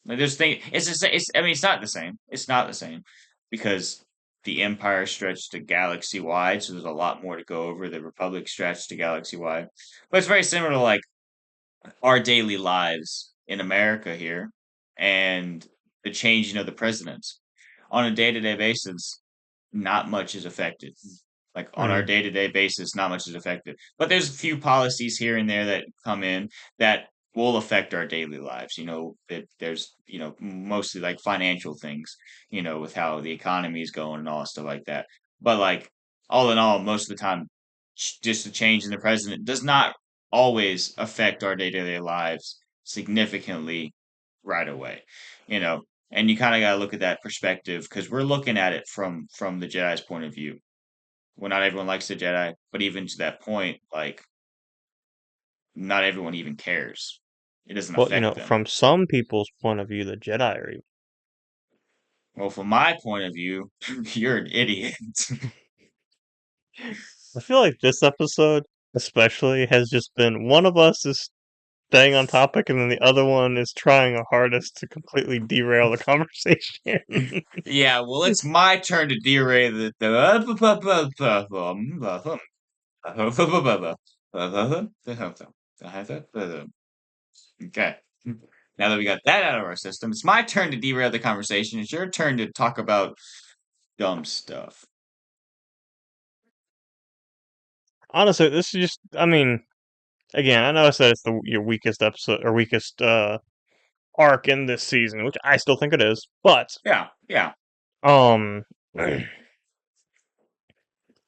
there's thing. It's just. It's. I mean, it's not the same. It's not the same because the Empire stretched to galaxy wide, so there's a lot more to go over. The Republic stretched to galaxy wide, but it's very similar to like our daily lives in America here and the changing of the presidents on a day-to-day basis. Not much is affected. Like on our Mm. day-to-day basis, not much is affected. But there's a few policies here and there that come in that will affect our daily lives. That there's, mostly like financial things, with how the economy is going and all stuff like that. But like all in all, most of the time, just a change in the president does not always affect our day-to-day lives significantly right away. You know, and you kind of got to look at that perspective because we're looking at it from the Jedi's point of view. Well, not everyone likes the Jedi, but even to that point, like not everyone even cares. It doesn't Well, affect them. from some people's point of view, the Jedi are evil. Well, from my point of view, you're an idiot. I feel like this episode, especially, has just been one of us is staying on topic, and then the other one is trying our hardest to completely derail the conversation. Yeah, well, it's my turn to derail Okay. Now that we got that out of our system, it's my turn to derail the conversation. It's your turn to talk about dumb stuff. Honestly, this is just, I mean, again, I know I said it's your weakest episode or weakest arc in this season, which I still think it is, but Yeah, yeah. um, I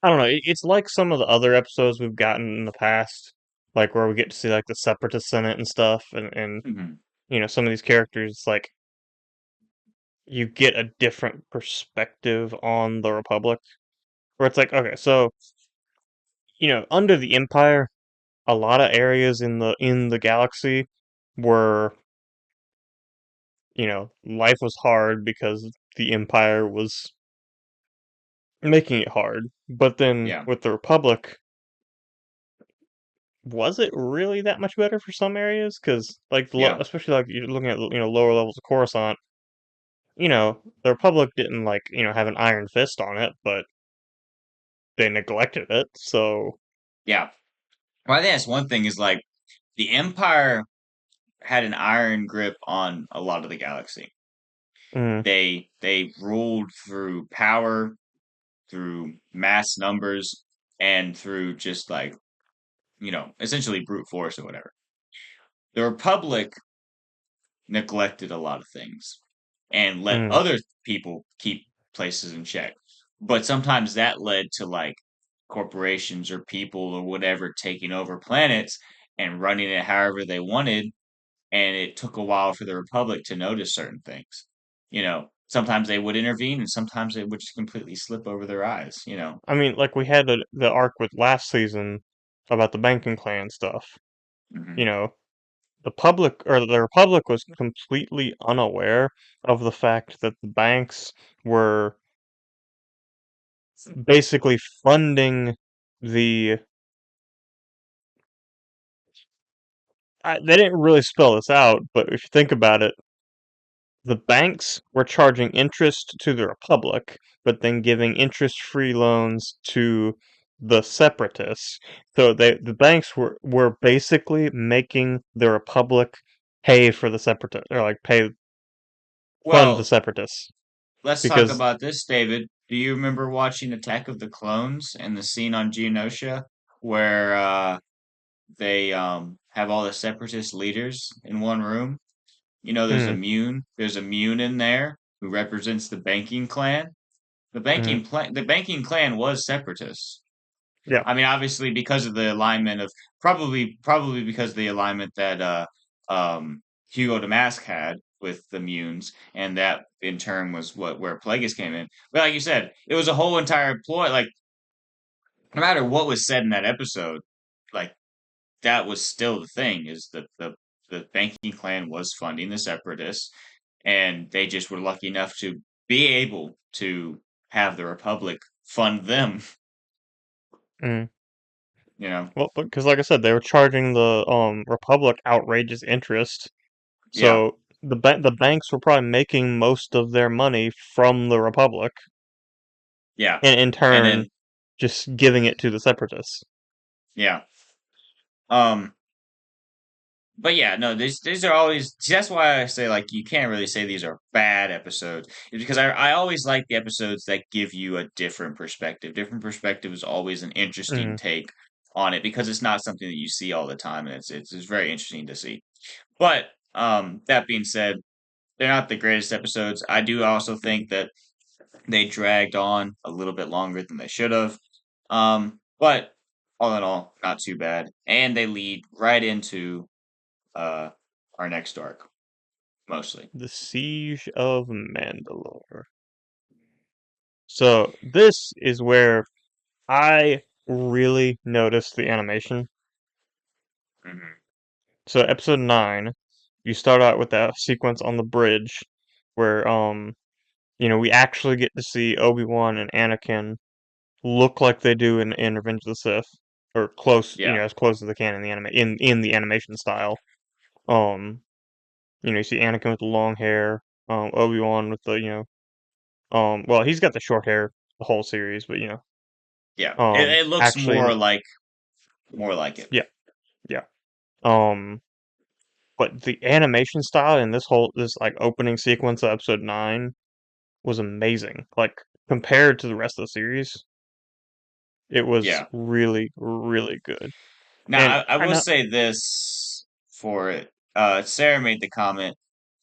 don't know. It's like some of the other episodes we've gotten in the past, like where we get to see like the Separatist Senate and stuff, and Mhm. some of these characters, like you get a different perspective on the Republic, where it's like, okay, so under the Empire, a lot of areas in the galaxy were, life was hard because the Empire was making it hard. But then Yeah, with the Republic, was it really that much better for some areas? Because like yeah, especially like you're looking at lower levels of Coruscant, the Republic didn't like have an iron fist on it, but they neglected it. So yeah. Well, I think that's one thing is like the Empire had an iron grip on a lot of the galaxy. mm, They ruled through power, through mass numbers, and through just like, essentially brute force or whatever. The Republic neglected a lot of things and let mm. other people keep places in check. But sometimes that led to like corporations or people or whatever taking over planets and running it however they wanted. And it took a while for the Republic to notice certain things. Sometimes they would intervene and sometimes they would just completely slip over their eyes. I mean, like we had the arc with last season about the banking clan stuff. You Hmm. know, the public or the Republic was completely unaware of the fact that the banks were basically funding the. They didn't really spell this out, but if you think about it, the banks were charging interest to the Republic, but then giving interest-free loans to the separatists. So the banks were basically making the Republic pay for the separatists, or like pay fund the Well, separatists let's talk because about this, David. Do you remember watching Attack of the Clones and the scene on Geonosia where they have all the separatist leaders in one room? You know, mm, there's a Mune in there who represents the banking clan. mm, The banking clan was separatists. yeah, I mean, obviously because of the alignment of probably because of the alignment that Hugo Damask had with the Munes, and that in turn was where Plagueis came in. But like you said, it was a whole entire ploy. Like no matter what was said in that episode, like that was still the thing is that the banking clan was funding the separatists, and they just were lucky enough to be able to have the Republic fund them. mm. You know, Well, because like I said, they were charging the Republic outrageous interest. yeah, So the banks were probably making most of their money from the Republic, yeah, and in and turn, then just giving it to the separatists. yeah. Um, but yeah, no, these are always see, that's why I say like you can't really say these are bad episodes. It's because I always like the episodes that give you a different perspective. Different perspective is always an interesting Mm. take on it because it's not something that you see all the time, and it's very interesting to see. But that being said, they're not the greatest episodes. I do also think that they dragged on a little bit longer than they should have. But all in all, not too bad. And they lead right into uh, our next arc, mostly. The Siege of Mandalore. So this is where I really noticed the animation. Hmm. So episode 9, you start out with that sequence on the bridge where we actually get to see Obi-Wan and Anakin look like they do in Revenge of the Sith, or close, Yeah, as close as they can in the animation style. Um, you see Anakin with the long hair, Obi-Wan with the well, he's got the short hair the whole series, but yeah. It looks actually, more like it. yeah, yeah. Um, but the animation style in this like opening sequence of episode 9 was amazing. Like compared to the rest of the series, it was Yeah. really, really good. Now And I I will know say this for it. Sarah made the comment.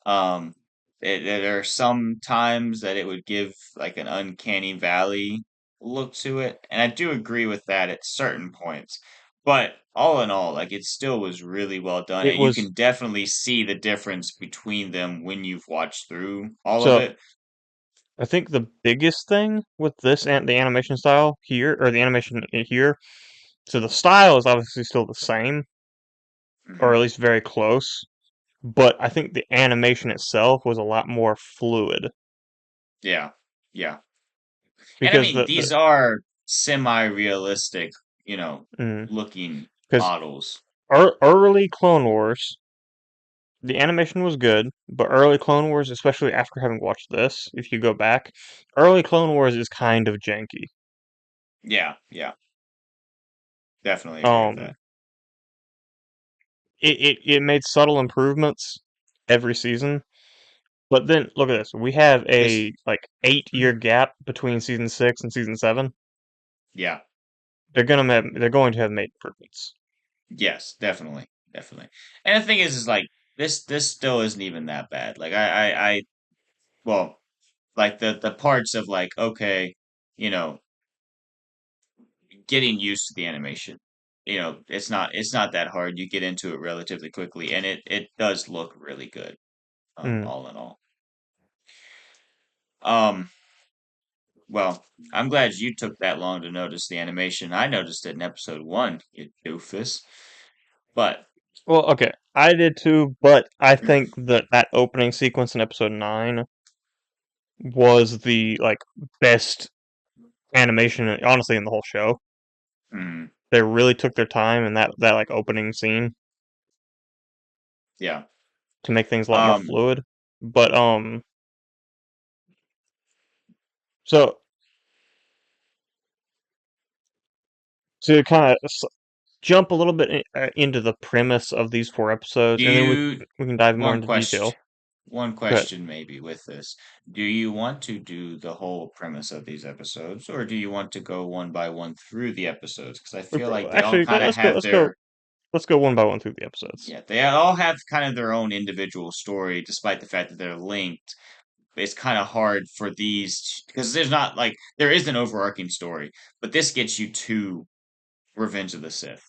Um, there are some times that it would give like an uncanny valley look to it, and I do agree with that at certain points. But all in all, like it still was really well done, it and you was can definitely see the difference between them when you've watched through all of so. it. I think the biggest thing with this and the animation style here, or the animation here, so the style is obviously still the same, or at Hmm. least very close. But I think the animation itself was a lot more fluid Yeah, yeah, and I because mean the these are semi-realistic, mm, looking because models. early Clone Wars, the animation was good, but early Clone Wars, especially after having watched this, if you go back, early Clone Wars is kind of janky. Yeah, yeah, definitely agree with that. Um, it made subtle improvements every season, but then look at this: we have This, a like 8 year gap between season 6 and season 7. yeah, They're going to have made improvements. yes, definitely, definitely. And the thing is like this still isn't even that bad. Like well, like the parts of like okay, you know, getting used to the animation. It's not that hard. You get into it relatively quickly, and it does look really good. Mm. All in all. Um, well, I'm glad you took that long to notice the animation. I noticed it in episode 1, you doofus. But Well, okay, I did too, but I think that opening sequence in episode 9 was the like best animation, honestly, in the whole show. Mm, They really took their time in that like opening scene yeah. to make things a lot more Um, fluid. But so to kind of jump a little bit into the premise of these 4 episodes, do and then you we can dive more one into question detail. one Go ahead. question maybe with this. Do you want to do the whole premise of these episodes, or do you want to go one by one through the episodes? Because I feel like they all Actually, kind of let's go. have Let's go. their Let's go one by one through the episodes. yeah, they all have kind of their own individual story, despite the fact that they're linked. It's kind of hard for these because there's not like there is an overarching story, but this gets you to Revenge of the Sith,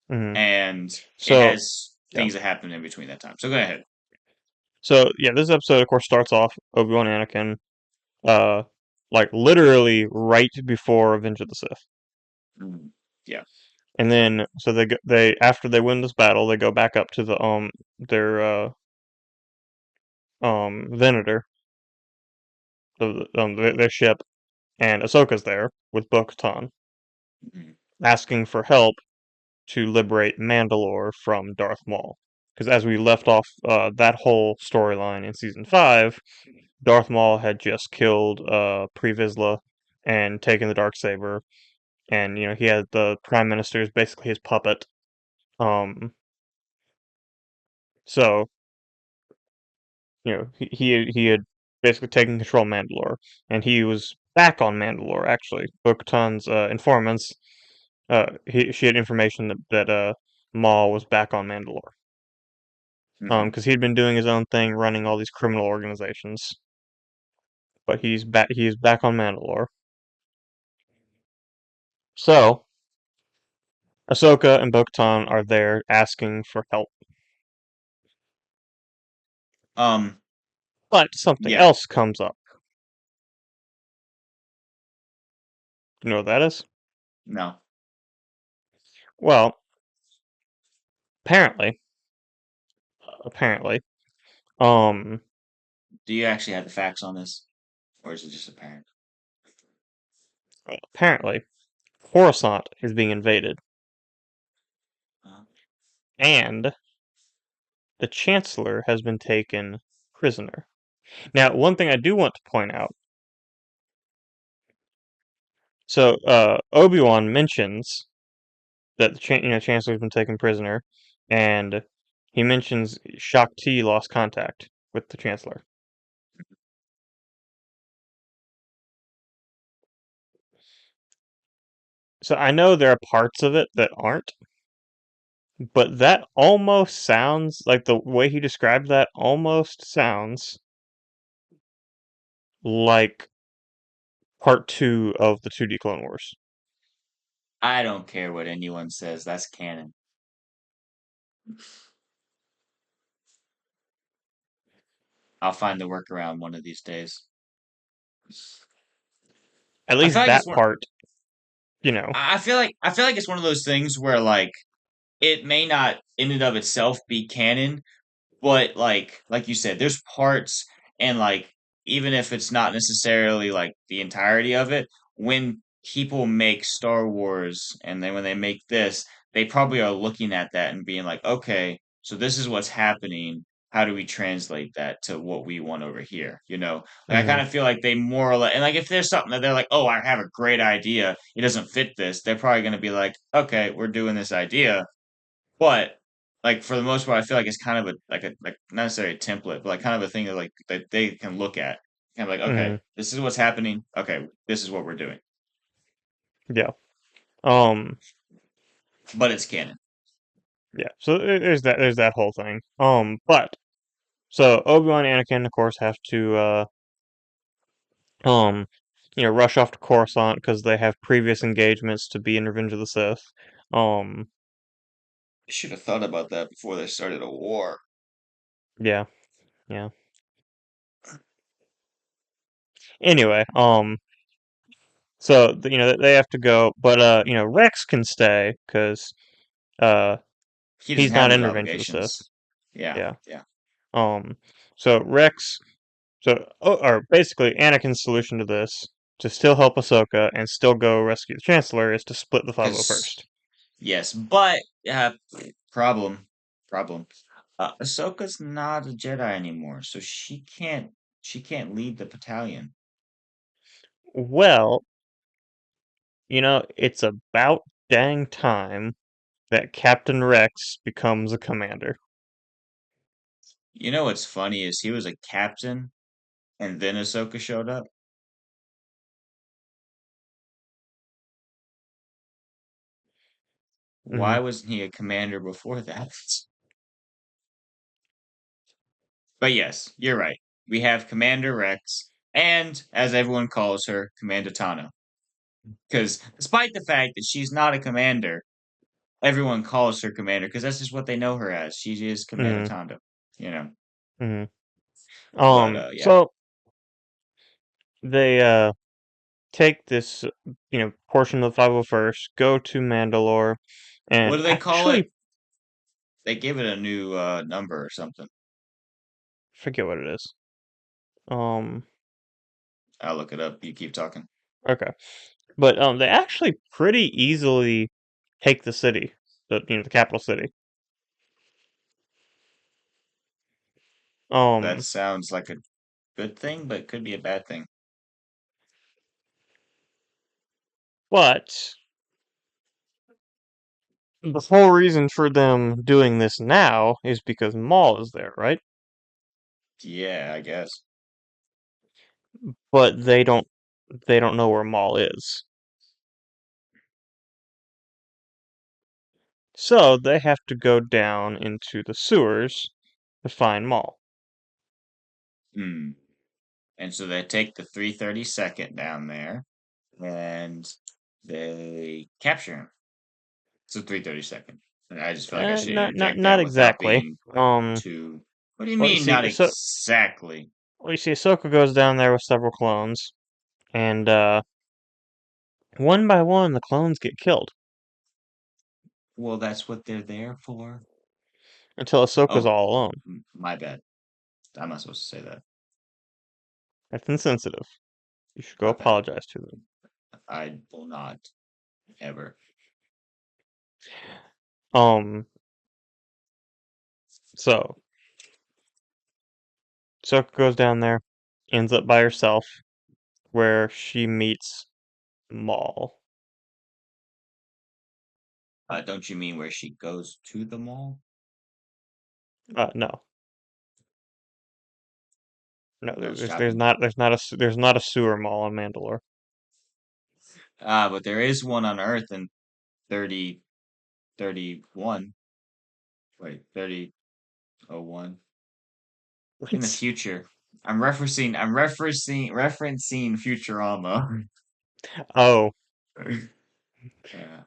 hmm and it So has yeah. things that happen in between that time. So go ahead. So yeah, this episode of course starts off Obi-Wan Anakin, uh, like literally right before Revenge of the Sith. Mm, yeah. And then so they after they win this battle, they go back up to the their Venator, their ship, and Ahsoka's there with Bo-Katan, Mhm. asking for help to liberate Mandalore from Darth Maul. Because as we left off that whole storyline in season 5, Darth Maul had just killed Pre Vizsla and taken the dark saber, and he had the Prime Minister is basically his puppet. Um, so he had basically taken control of Mandalore, and he was back on Mandalore actually. Bo-Katan's informants, she had information that Maul was back on Mandalore. Mhm. Because he'd been doing his own thing, running all these criminal organizations, but he's back. He is back on Mandalore. So Ahsoka and Bo-Katan are there asking for help, Um, but something yeah, else comes up. You know what that is? no. Well, apparently, apparently, um, Do you actually have the facts on this, or is it just apparent? apparently, Coruscant is being invaded, Uh, and the Chancellor has been taken prisoner. Now, one thing I do want to point out. So, Obi-Wan mentions that the Chancellor's been taken prisoner, and he mentions Shakti lost contact with the Chancellor. So I know there are parts of it that aren't, but that almost sounds like the way he described that almost sounds like part 2 of the 2D Clone Wars. I don't care what anyone says. That's canon. I'll find the workaround one of these days. At I feel least like it's that one. part, you know. I feel like it's one of those things where like it may not in and of itself be canon, but like you said, there's parts and like even if it's not necessarily like the entirety of it, when people make Star Wars and then when they make this, they probably are looking at that and being like, okay, so this is what's happening. How do we translate that to what we want over here? Like I kind hmm of feel like they more or less, and like if there's something that they're like, oh, I have a great idea, it doesn't fit this, they're probably going to be like, okay, we're doing this idea, but like for the most part, I feel like it's kind of a like not necessarily a template, but like kind of a thing that like that they can look at. Kind of like, hmm okay, this is what's happening. Okay, this is what we're doing. Yeah. Um. But it's canon. Yeah. So there's that whole thing. But so Obi-Wan and Anakin, of course, have to um, rush off to Coruscant because they have previous engagements to be in Revenge of the Sith. Um, They should have thought about that before they started a war. yeah, yeah. Anyway, so they have to go, but Rex can stay because uh He doesn't He's have not those in Revenge of the Sith. obligations. Yeah, Yeah. yeah. Um. So Rex. Or basically, Anakin's solution to this, to still help Ahsoka and still go rescue the Chancellor, is to split the Because 501st. yes, but problem, problem. Ahsoka's not a Jedi anymore, so she can't lead the battalion. Well, it's about dang time that Captain Rex becomes a commander. You know what's funny is he was a captain, and then Ahsoka showed up. Hmm. Why wasn't he a commander before that? But yes, you're right. We have Commander Rex, and as everyone calls her, Commander Tano. Because despite the fact that she's not a commander, everyone calls her commander because that's just what they know her as. She is Commander Hmm. Tando, you know. Hmm. But yeah. So they take this portion of the 501st, go to Mandalore, What and do they call it? actually They give it a new number or something. forget what it is. Um, I'll look it up. You keep talking. okay, but they actually pretty easily take the city, the capital city. That Um, sounds like a good thing, but it could be a bad thing. but the whole reason for them doing this now is because Maul is there, right? Yeah, I guess. But they don't know where Maul is. So they have to go down into the sewers to find Maul. Hmm. And so they take the 332nd down there and they capture him. So 332nd. I just feel like I should Not not interject not that without exactly. being Um, too. What do you well you mean, see, not exactly? Ahsoka goes down there with several clones, and one by one the clones get killed Well, that's what they're there for. until Ahsoka's Oh, all alone. my bad. I'm not supposed to say that. That's insensitive. You should go My bad. apologize to them. I will not ever. Um, so Ahsoka goes down there, ends up by herself, where she meets Maul. Don't you mean where she goes to the mall? No, no, Goes there's shopping? not there's not a sewer mall in Mandalore. But there is one on Earth in 30, 31. Wait, 3001. In the What? future. I'm referencing Futurama. Oh, Yeah.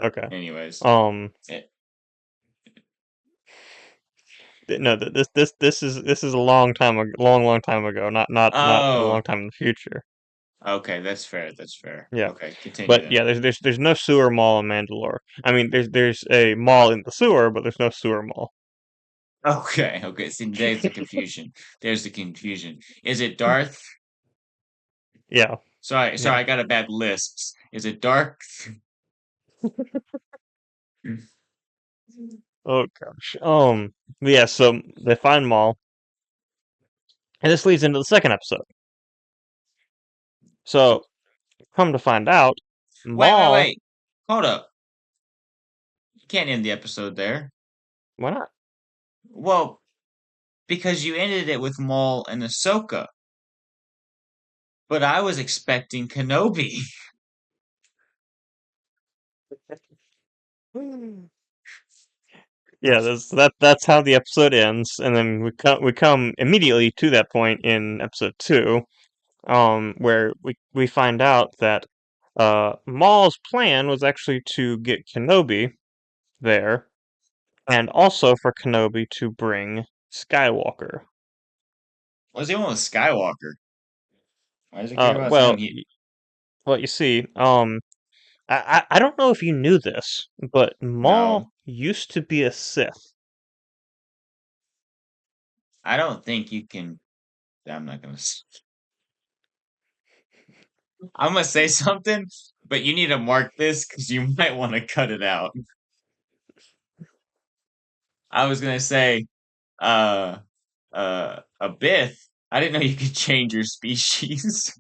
okay. Anyways. Um, Eh, no, this is a long time ago, not a Oh, long time in the future. okay, that's fair. That's fair. Yeah, Okay, continue but then. yeah, there's no sewer mall in Mandalore. I mean, there's a mall in the sewer, but there's no sewer mall. Okay, okay. See, there's the confusion. There's the confusion. Is it Darth? Yeah, Sorry, yeah. I got a bad lisp. Is it Dark? Oh gosh. Yeah. So they find Maul, and this leads into the second episode. So So come to find out, Maul. wait. Hold up. You can't end the episode there. Why not? Well, because you ended it with Maul and Ahsoka. But I was expecting Kenobi. Yeah, that's how the episode ends, and then we come immediately to that point in episode two, where we find out that Maul's plan was actually to get Kenobi there, and also for Kenobi to bring Skywalker. What's the one with Skywalker? Why does it care Uh, about him? well, y- well, you see, I don't know if you knew this, but Maul No, used to be a Sith. I don't think you can. I'm not gonna. I'm gonna say something, but you need to mark this because you might want to cut it out. I was gonna say, uh, a Bith. I didn't know you could change your species.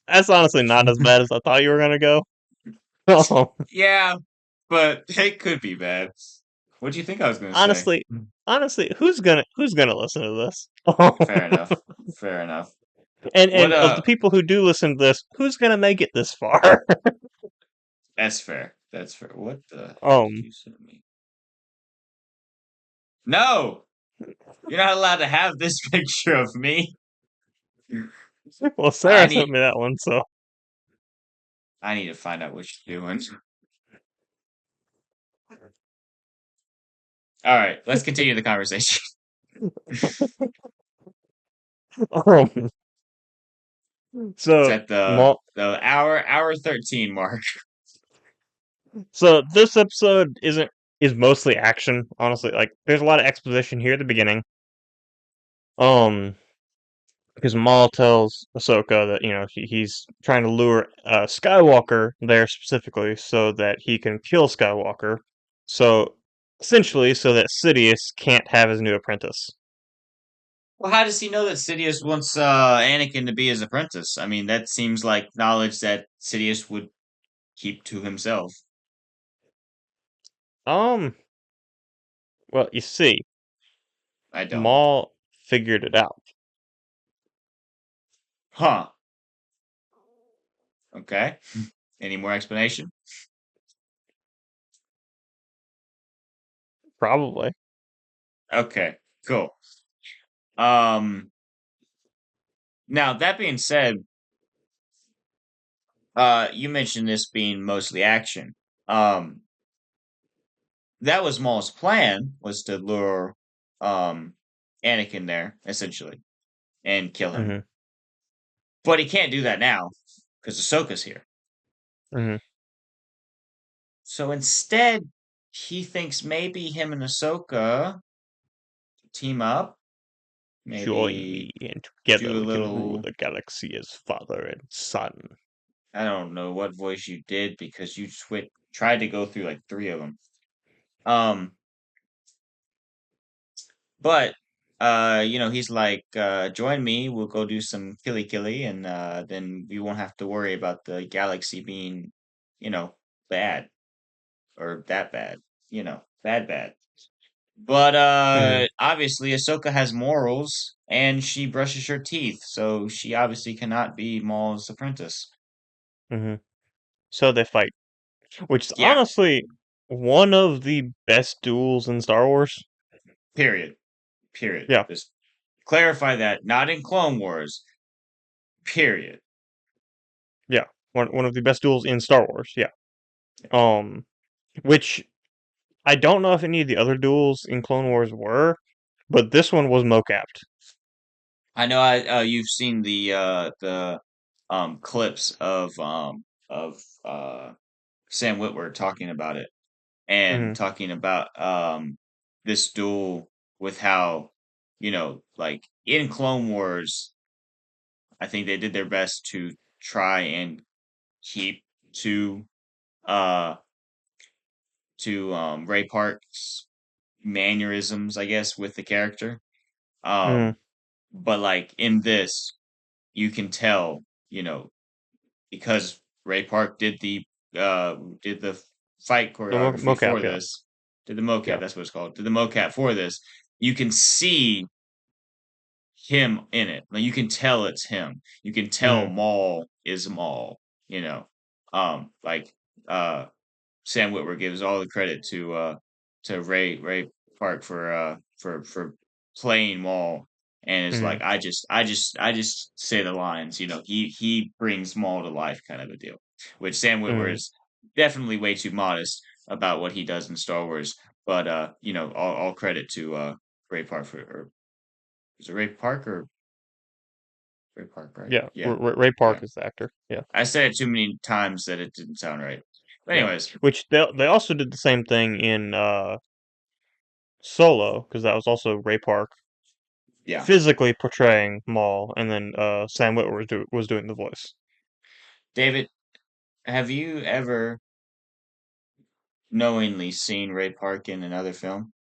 That's honestly not as bad as I thought you were gonna go. Oh, Yeah, but it could be bad. What do you think I was gonna say? honestly, honestly, who's gonna listen to this? Fair enough. Fair enoff. What And of the people who do listen to this, who's gonna make it this far? that's fair. That's fair. What the heck did um, you send me? No! You're not allowed to have this picture of me. well, I Sarah sent need me that one, so I need to find out what you're doing. All right, let's continue the conversation. um, It's so at the Maul. hour 13 mark. So this episode is mostly action, honestly. Like, there's a lot of exposition here at the beginning. Um, because Maul tells Ahsoka that he's trying to lure Skywalker there specifically so that he can kill Skywalker. So essentially, so that Sidious can't have his new apprentice. Well, how does he know that Sidious wants Anakin to be his apprentice? I mean, that seems like knowledge that Sidious would keep to himself. Um, well, you see, I don't. Maul figured it out. Huh. Okay. Any more explanation? Probably. Okay. Cool. Um. Now that being said, you mentioned this being mostly action. Um, that was Maul's plan was to lure, um, Anakin there essentially and kill him, Hmm. but he can't do that now because Ahsoka's here. Hmm. So instead, he thinks maybe him and Ahsoka team up, Join me, maybe and together do a we can rule little. the galaxy as father and son. I don't know what voice you did because you tried to go through like three of them. Um, but he's like, join me, we'll go do some killy killy, and then we won't have to worry about the galaxy being, you know, bad or that bad, bad bad. But Hmm. obviously Ahsoka has morals and she brushes her teeth, so she obviously cannot be Maul's apprentice. Hmm. So they fight, which is Yeah, honestly one of the best duels in Star Wars. period. Period. Yeah, Just clarify that, not in Clone Wars, period. yeah, one of the best duels in Star Wars. Yeah. Um, which I don't know if any of the other duels in Clone Wars were, but this one was mocapped. I know you've seen the clips of Sam Witwer talking about it and Hmm. talking about this duel with how like in Clone Wars I think they did their best to try and keep to uh Ray Park's mannerisms, I guess, with the character. Hmm. But like in this, you can tell, because Ray Park did the fight The choreography mocap, for yeah, this, did the mocap, yeah. that's what it's called, did the mocap for this, you can see him in it. Like you can tell it's him. You can tell Hmm. Maul is Maul, you know. Like Sam Witwer gives all the credit to Ray Park for playing Maul and is Hmm. like I just say the lines, he brings Maul to life kind of a deal. Which Sam Witwer Hmm. is definitely way too modest about what he does in Star Wars, but all credit to Ray Park for or is it Ray Park or Ray Park, right? Yeah, Yeah, Ray yeah. Park is the actor. Yeah, I said it too many times that it didn't sound right. But yeah. anyways, Which they also did the same thing in Solo, because that was also Ray Park yeah. physically portraying Maul, and then Sam Witwer was doing the voice. David, have you ever knowingly seen Ray Park in another film?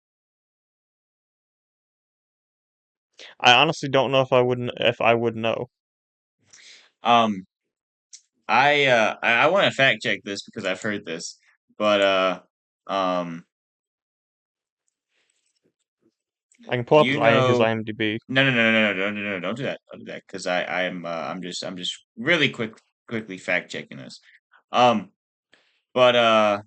I honestly don't know if I would know. Um, I want to fact check this because I've heard this, but um, I can pull up you his know, IMDb. no, don't do that, don't do that, because I'm just really quickly fact checking this. Um, but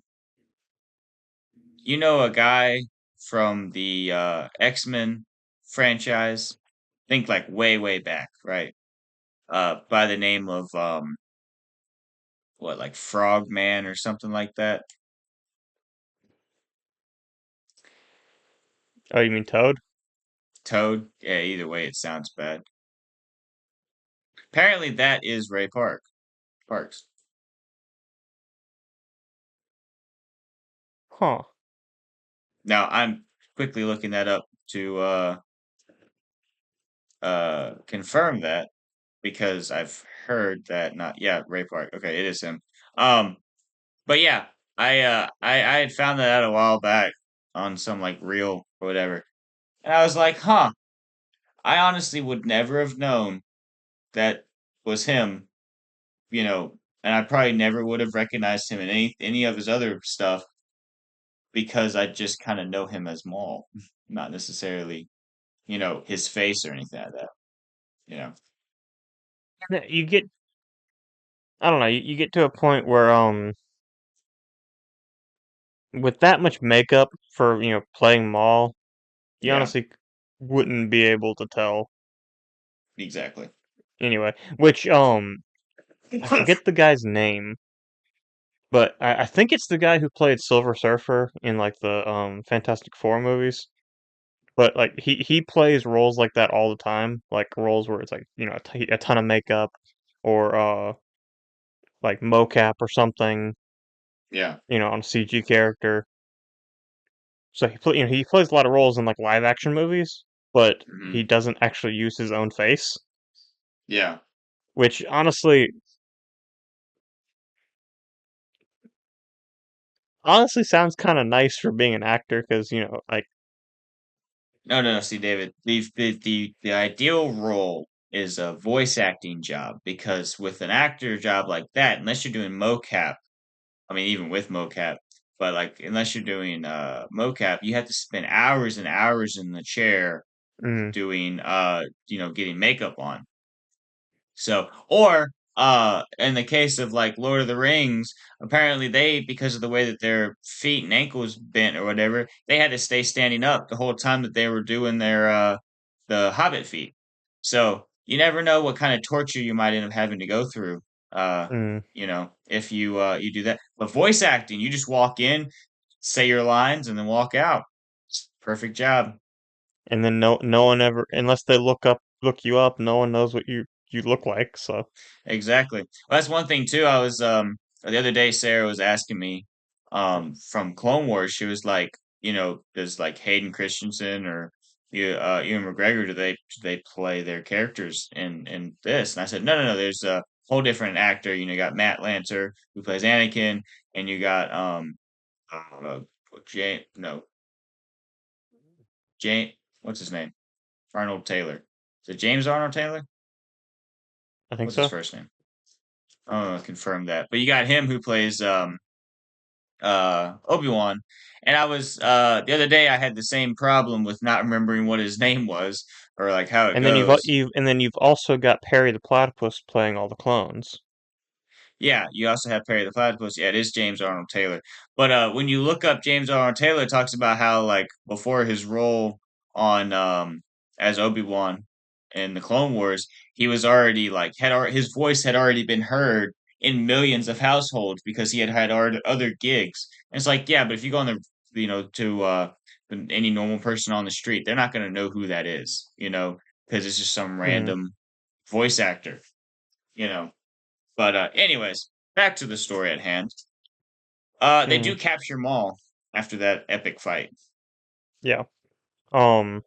you know a guy from the X-Men franchise, think like way back, right? By the name of what, like Frogman or something like that. Oh, you mean Toad? Toad. Yeah, either way, it sounds bad. Apparently, that is Ray Parks. Huh. Now, I'm quickly looking that up to confirm that because I've heard that not yeah Ray Park. Okay, it is him. Um, but yeah, I had found that out a while back on some like reel or whatever, and I was like, huh. I honestly would never have known that was him, and I probably never would have recognized him in any of his other stuff because I just kind of know him as Maul, not necessarily, his face or anything like that. You know. Yeah, I don't know, you get to a point where with that much makeup for, playing Maul, you Yeah, honestly wouldn't be able to tell exactly. anyway. Which I forget the guy's name, but I think it's the guy who played Silver Surfer in like the Fantastic Four movies. But like he plays roles like that all the time, like roles where it's like, a ton of makeup or like mocap or something, Yeah. on a CG character. So he plays a lot of roles in like live action movies, but Hmm. he doesn't actually use his own face, Yeah. which honestly sounds kind of nice for being an actor because, like No, no, no. See, David, the ideal role is a voice acting job because with an actor job like that, unless you're doing mocap, I mean, even with mocap, but like unless you're doing mocap, you have to spend hours and hours in the chair mm, doing getting makeup on. So, or in the case of like Lord of the Rings, apparently they, because of the way that their feet and ankles bent or whatever, they had to stay standing up the whole time that they were doing their the Hobbit feat. So you never know what kind of torture you might end up having to go through. mm. If you do that. But voice acting, you just walk in, say your lines, and then walk out. Perfect job. And then no one ever, unless they look you up, no one knows what you look like. So, Exactly. Well, that's one thing too. I was the other day Sarah was asking me from Clone Wars. She was like, does like Hayden Christensen or Ewan McGregor do they play their characters in this? And I said, no. There's a whole different actor. You got Matt Lanter who plays Anakin, and you got Jane no Jane what's his name, Arnold Taylor. Is it James Arnold Taylor? I think What's his so. first name? Oh, confirm that. But you got him who plays Obi-Wan. And I was the other day I had the same problem with not remembering what his name was or like how it And then goes. you've also got Perry the Platypus playing all the clones. Yeah, you also have Perry the Platypus. Yeah, it is James Arnold Taylor. But when you look up James Arnold Taylor, it talks about how like before his role on as Obi-Wan in the Clone Wars, he was already like his voice had already been heard in millions of households because he had other gigs. And it's like, yeah, but if you go on to any normal person on the street, they're not going to know who that is, because it's just some Mm. random. voice actor, you know. But anyways, back to the story at hand. They Mm, do capture Maul after that epic fight. yeah. Um,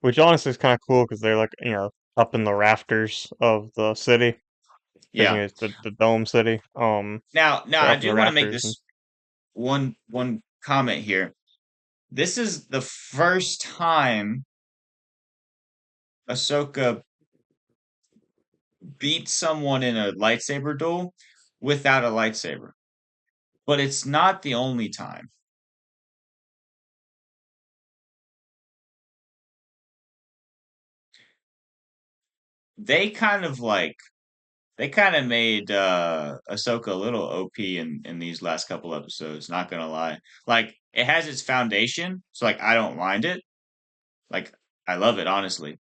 which honestly is kind of cool because they're like, up in the rafters of the city because Yeah. it's the dome city. Now They're I up in the do want to make rafters and this one comment here. This is the first time Ahsoka beat someone in a lightsaber duel without a lightsaber. But it's not the only time. They kind of like they kind of made Ahsoka a little OP in these last couple episodes, not gonna lie. Like it has its foundation, so like I don't mind it. Like I love it honestly.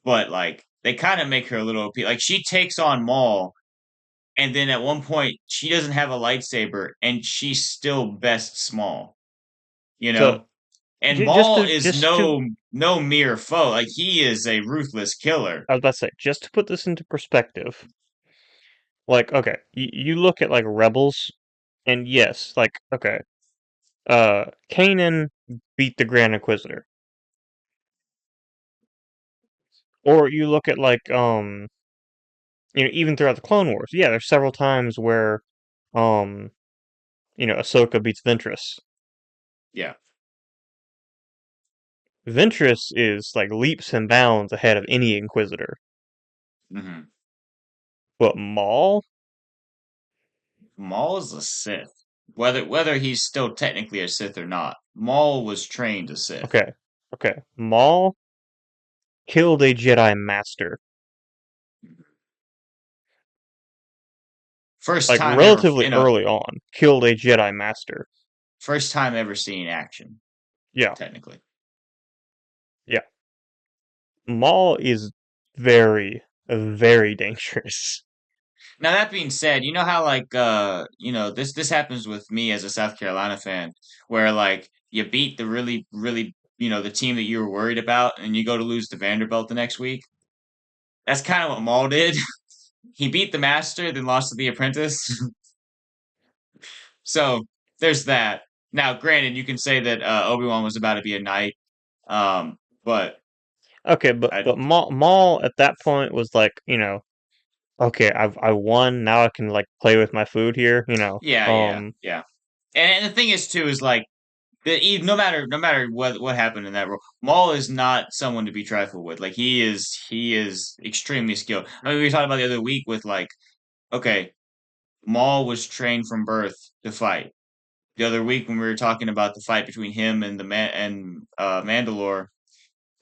But like they kind of make her a little OP. Like she takes on Maul and then at one point she doesn't have a lightsaber and she's still best small, you so know? And just Maul to is just to no mere foe. Like he is a ruthless killer. I was about to say just to put this into perspective. Like, okay, you look at like Rebels, and yes, like, okay, Kanan beat the Grand Inquisitor, or you look at like, even throughout the Clone Wars, yeah, there's several times where, um, Ahsoka beats Ventress. Yeah. Ventress is like leaps and bounds ahead of any Inquisitor, Hmm. but Maul, Maul is a Sith. Whether he's still technically a Sith or not, Maul was trained a Sith. okay, okay, Maul killed a Jedi Master, First like time ever relatively early on, killed a Jedi Master. first time ever seen action, Yeah, technically. yeah. Maul is very, very dangerous. Now that being said, you know how like this happens with me as a South Carolina fan, where like you beat the really the team that you were worried about, and you go to lose to Vanderbilt the next week. That's kind of what Maul did. He beat the Master, then lost to the Apprentice. So there's that. Now, granted, you can say that Obi-Wan was about to be a knight, but Okay, but I, but Maul at that point was like, okay, I won. Now I can like play with my food here. yeah. And the thing is too is like no matter what happened in that role, Maul is not someone to be trifled with. Like he is extremely skilled. I mean, we talked about the other week with like, okay, Maul was trained from birth to fight. The other week when we were talking about the fight between him and the man and Mandalore,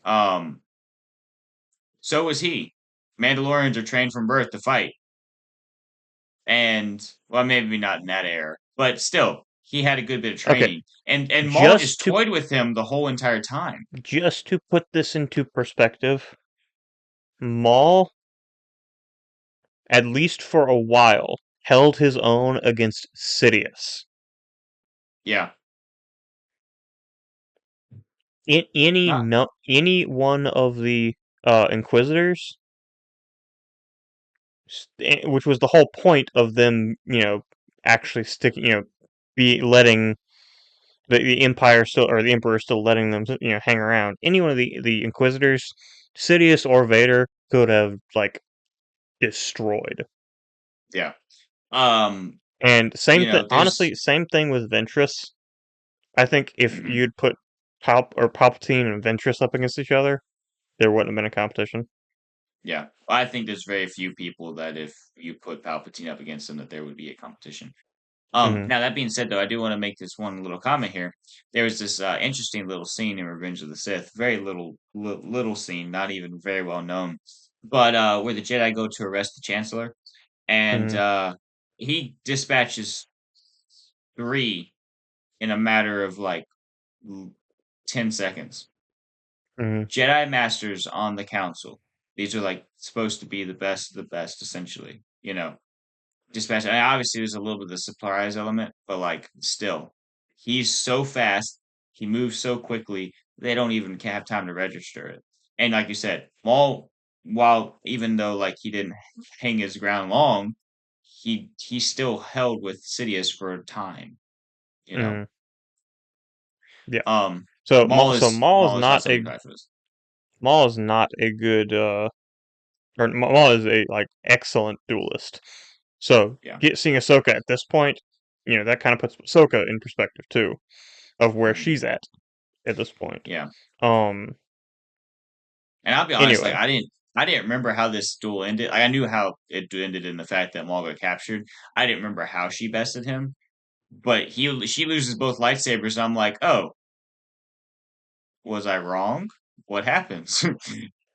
um, so was he. Mandalorians are trained from birth to fight, and well, maybe not in that era, but still, he had a good bit of Okay, training. And Maul just just to toyed with him the whole entire time. just to put this into perspective, Maul, at least for a while, held his own against Sidious. Yeah, In any not no any one of the Inquisitors, which was the whole point of them, actually sticking, be letting the Empire still or the Emperor still letting them, hang around. Any one of the Inquisitors, Sidious or Vader, could have like destroyed. yeah. And same thing, There's honestly, same thing with Ventress. I think if mhm, you'd put Palpatine and Ventress up against each other, there wouldn't have been a competition. yeah. I think there's very few people that if you put Palpatine up against them, that there would be a competition. Hmm. Now that being said, though, I do want to make this one little comment here. There was this interesting little scene in Revenge of the Sith, very little scene, not even very well known, but where the Jedi go to arrest the Chancellor, and Hmm. he dispatches three in a matter of like 10 seconds. Hmm. Jedi Masters on the Council. These are like supposed to be the best of the best, essentially. Dispatch. I mean, obviously, there's a little bit of the surprise element, but like still, he's so fast. He moves so quickly. They don't even have time to register it. And like you said, Maul while even though like he didn't hang his ground long, he still held with Sidious for a time, you know. Mm, yeah. Um, So Maul Maul is Maul is not not somebody a bad for this. good or Maul is a like excellent duelist. So Yeah. seeing Ahsoka at this point, that kind of puts Ahsoka in perspective too of where Mhm. she's at this point. Yeah. Um. And I'll be honest, like Anyway. I didn't remember how this duel ended. Like, I knew how it ended in the fact that Maul got captured. I didn't remember how she bested him, but she loses both lightsabers. And I'm like, oh, was I wrong? What happens?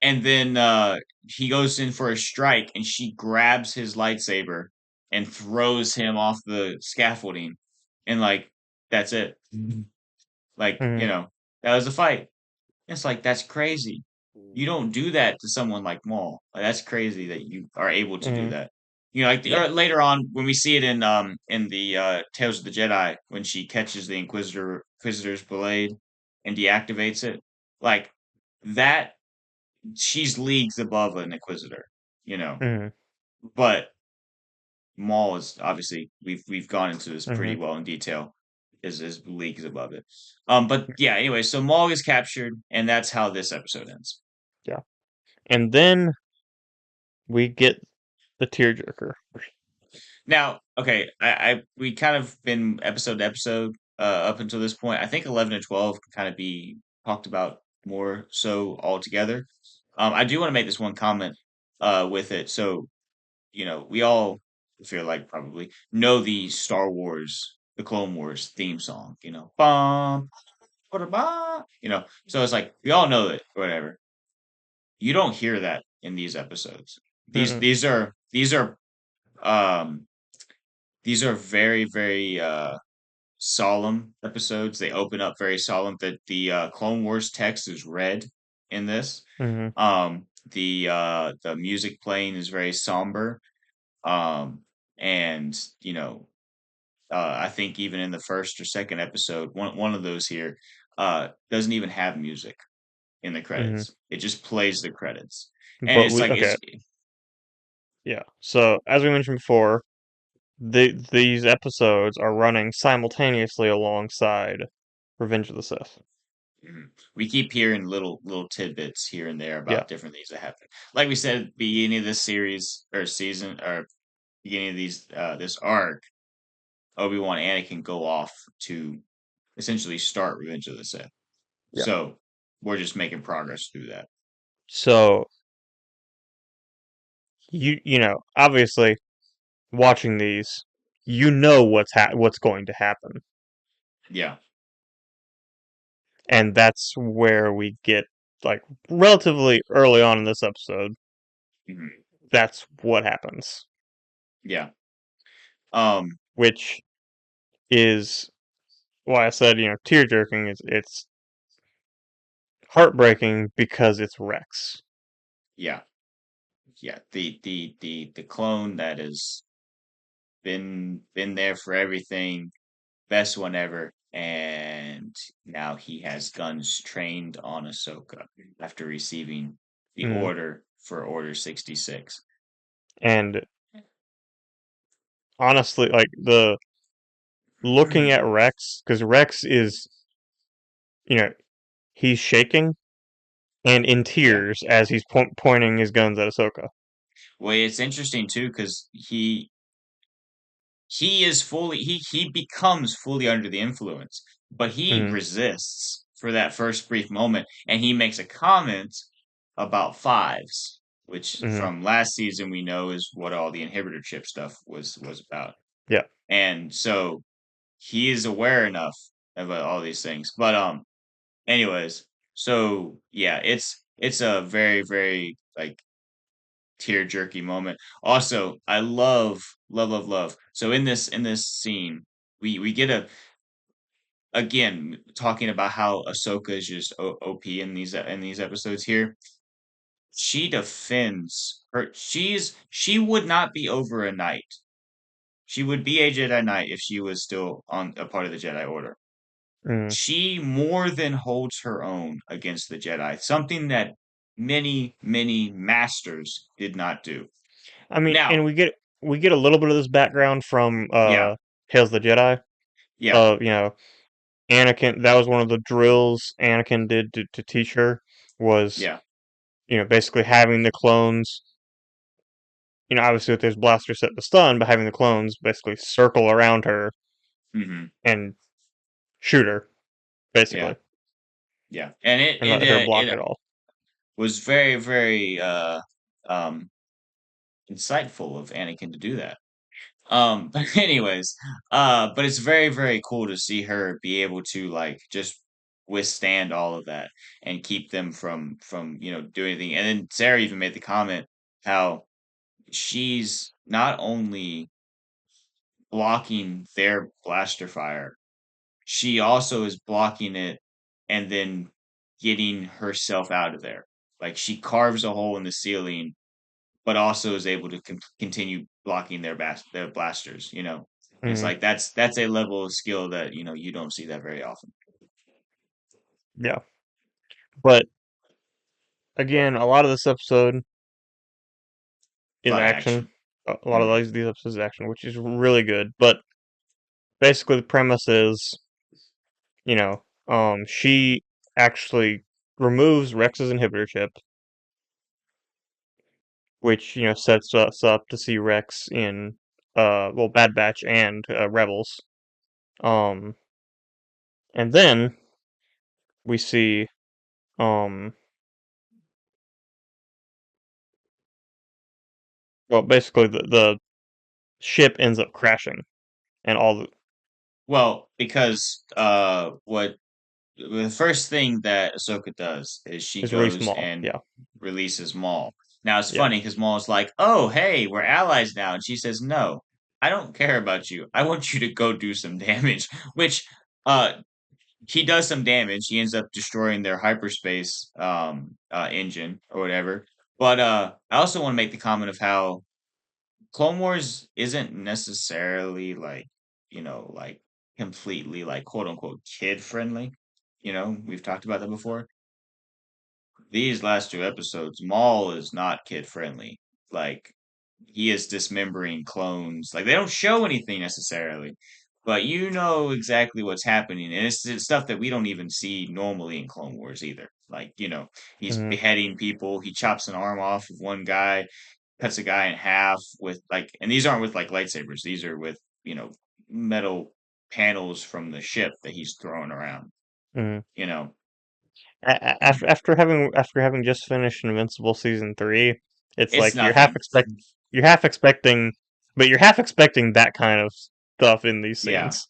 And then he goes in for a strike, and she grabs his lightsaber and throws him off the scaffolding, and like that's it. Like Mm, that was a fight. It's like that's crazy. You don't do that to someone like Maul. Like, that's crazy that you are able to do mm, that. Like yeah. later on when we see it in the Tales of the Jedi when she catches the Inquisitor's blade and deactivates it, like that she's leagues above an Inquisitor, you know. Mm, But Maul is obviously we've gone into this pretty mm, well in detail. Is leagues above it. But yeah, anyway, so Maul is captured, and that's how this episode ends. yeah. And then we get the tearjerker. Now, okay, I we kind of been episode to episode up until this point. I think 11 and 12 can kind of be talked about more so altogether. I do want to make this one comment with it. So, we all feel like probably know the Star Wars, the Clone Wars theme song, bum, ba-da-ba, so it's like we all know it, or whatever. You don't hear that in these episodes. These Mm, these are these are um these are very, very solemn episodes. They open up very solemn. The Clone Wars text is read in this. mm, The music playing is very somber. Um, and I think even in the first or second episode, one of those here doesn't even have music in the mm. credits. It just plays the credits, and But it's like okay, it's yeah. So as we mentioned before, these episodes are running simultaneously alongside Revenge of the Sith. Mhm. We keep hearing little tidbits here and there Yeah, about different things that happen. Like we said, at the beginning of this series or season or beginning of this arc, Obi-Wan and Anakin go off to essentially start Revenge of the Sith. yeah. So we're just making progress through that. So obviously watching these, what's going to happen, Yeah. and that's where we get like relatively early on in this episode. Mhm. That's what happens, Yeah. Um, which is why I said tear jerking. It's heartbreaking because it's Rex. yeah. Yeah. The clone that has been there for everything, best one ever, and now he has guns trained on Ahsoka after receiving the Mm. order for Order 66. And honestly, like the looking at Rex, because Rex is, you know, he's shaking and in Yeah. tears as he's pointing his guns at Ahsoka. Well, it's interesting too because he is fully he becomes fully under the influence, but he Mm, resists for that first brief moment, and he makes a comment about fives, which mm, from last season we know is what all the inhibitor chip stuff was about. yeah. And so he is aware enough about all these things. But anyways, so yeah, it's a very, very like tear jerky moment. Also, I love. So in this scene, we get a again talking about how Ahsoka is just OP in these episodes here. She defends her. She would not be over a knight. She would be a Jedi Knight if she was still on a part of the Jedi Order. Mm, She more than holds her own against the Jedi, something that many masters did not do. I mean, and Now, we get a little bit of this background from yeah, Tales of the Jedi. yeah, Anakin. That was one of the drills Anakin did to teach her was yeah, basically having the clones. Obviously with his blaster set to stun, but having the clones basically circle around her hmm and shoot her, yeah, basically, yeah, and and let her block it all. was very, very um, insightful of Anakin to do that. But anyways, but it's very, very cool to see her be able to like just withstand all of that and keep them from doing anything. And then Sarah even made the comment how she's not only blocking their blaster fire, she also is blocking it and then getting herself out of there. Like she carves a hole in the ceiling but also is able to continue blocking their blasters. And it's Mm, like that's a level of skill that you don't see that very often. yeah, but again, a lot of this episode A is lot of action. action. A lot of Hmm. these episodes is action, which is really good. But basically, the premise is, she actually removes Rex's inhibitor chip, which sets us up to see Rex in Bad Batch and Rebels. Um, and then we see um, basically the ship ends up crashing, and all Well, because what the first thing that Ahsoka does is she is really goes small. and Yeah, releases Maul. Now it's yeah. funny because Maul's like, "Oh, hey, we're allies now," and she says, "No, I don't care about you. I want you to go do some damage." Which uh he does some damage. He ends up destroying their hyperspace engine or whatever. But I also want to make the comment of how Clone Wars isn't necessarily like like completely like quote unquote kid friendly. We've talked about that before. These last two episodes, Maul is not kid friendly. Like he is dismembering clones. Like they don't show anything necessarily, but you know exactly what's happening, and it's stuff that we don't even see normally in Clone Wars either. Like he's Hmm. beheading people. He chops an arm off of one guy, cuts a guy in half with and these aren't with like lightsabers. These are with metal panels from the ship that he's throwing around. Hmm. You know, After having just finished Invincible season 3, it's it's like nothing. you're half expecting, but you're half expecting that kind of stuff in these Yeah. scenes.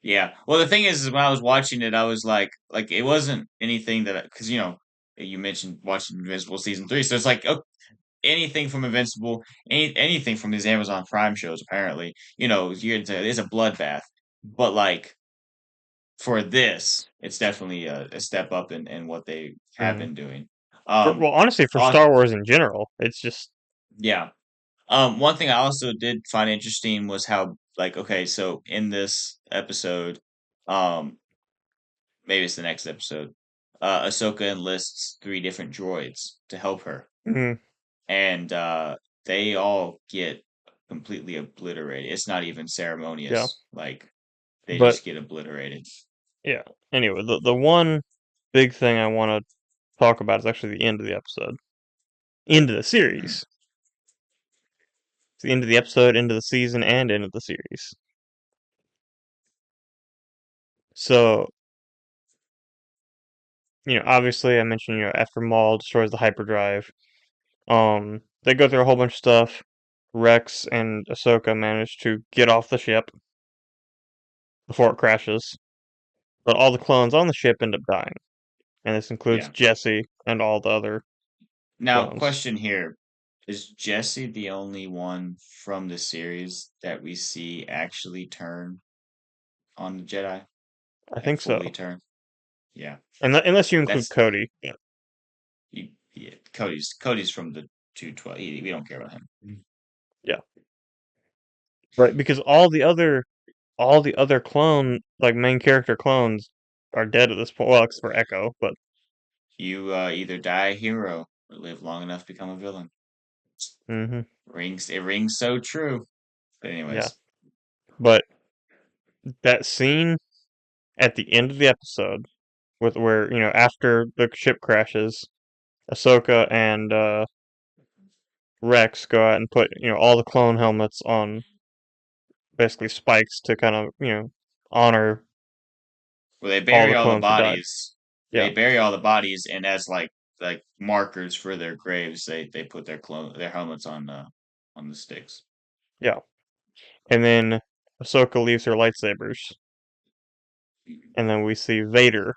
Yeah. Well, the thing is when I was watching it, I was like it wasn't anything that because you mentioned watching Invincible season 3, so it's like anything from Invincible, anything from these Amazon Prime shows, apparently, it's a bloodbath. But like for this, it's definitely a step up in what they have Hmm. been doing. Well, honestly, for Also, Star Wars in general, it's just yeah. One thing I also did find interesting was how like okay, so in this episode, um maybe it's the next episode. Ahsoka enlists three different droids to help her, mm, and they all get completely obliterated. It's not even yeah. ceremonious; like they But just get obliterated. yeah. Anyway, the one big thing I want to talk about is actually the end of the episode, end of the Mhm. series. It's the end of the episode, end of the season, and end of the series. So obviously, I mentioned after Maul destroys the hyperdrive, they go through a whole bunch of stuff. Rex and Ahsoka manage to get off the ship before it crashes, but all the clones on the ship end up dying, and this includes Yeah. Jesse and all the other Now, clones. question here: is Jesse the only one from the series that we see actually turn on the Jedi, I like think so, fully turn? Yeah, unless you include that's Cody. Yeah, yeah, Cody's from the 212. We don't care about him. yeah, right. Because all the other clone, like main character clones, are dead at this point. Well, except for Echo, but You either die a hero or live long enough to become a villain. Mm-hmm. It rings so true. But Yeah. anyways, But that scene at the end of the episode, with where after the ship crashes, Ahsoka and Rex go out and put all the clone helmets on basically spikes to kind of honor where they all bury the all the clones who died. bodies, Yeah, and as like markers for their graves, they put their helmets on the sticks. yeah. And then Ahsoka leaves her lightsabers, and then we see Vader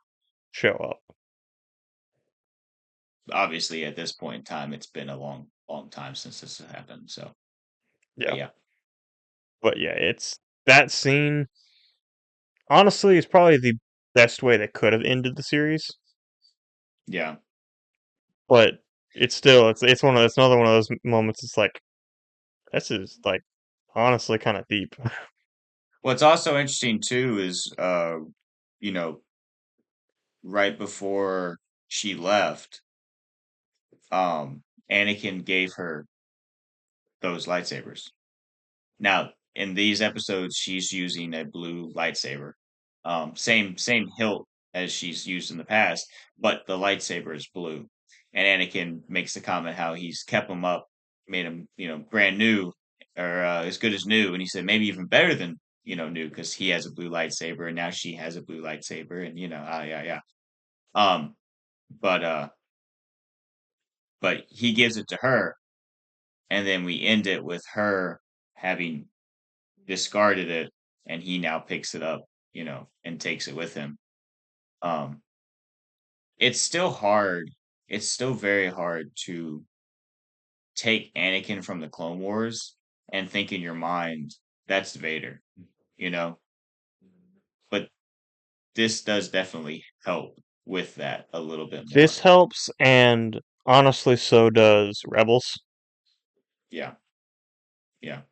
show up. Obviously, at this point in time, it's been a long time since this has happened. So, but Yeah, yeah, but yeah, it's that scene. Honestly, is probably the best way they could have ended the series, yeah. but it's it's another one of those moments. It's like this is like honestly kind of deep. What's also interesting too is, you know, right before she left, Anakin gave her those lightsabers. Now, in these episodes, she's using a blue lightsaber. Same hilt as she's used in the past, but the lightsaber is blue. And Anakin makes the comment how he's kept them up, made them, brand new or as good as new, and he said maybe even better than new because he has a blue lightsaber and now she has a blue lightsaber, and yeah, yeah. Um, but he gives it to her, and then we end it with her having discarded it, and he now picks it up, and takes it with him. Um, it's still hard. It's still very hard to take Anakin from the Clone Wars and think in your mind that's Vader, you know. But this does definitely help with that a little bit This more. helps, and honestly, so does Rebels. Yeah, yeah.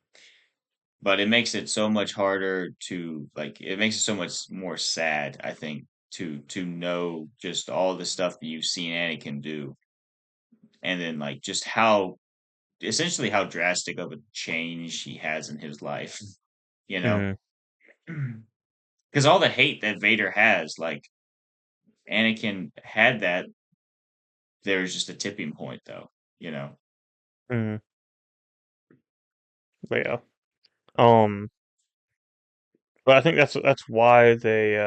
But it makes it so much harder to like. It makes it so much more sad, I think, to know just all the stuff that you've seen Anakin do, and then like just how essentially how drastic of a change he has in his life, you know? Hmm. Because all the hate that Vader has, like Anakin had that. There's just a tipping point, though, you know? Hmm. But yeah, um, but I think that's why they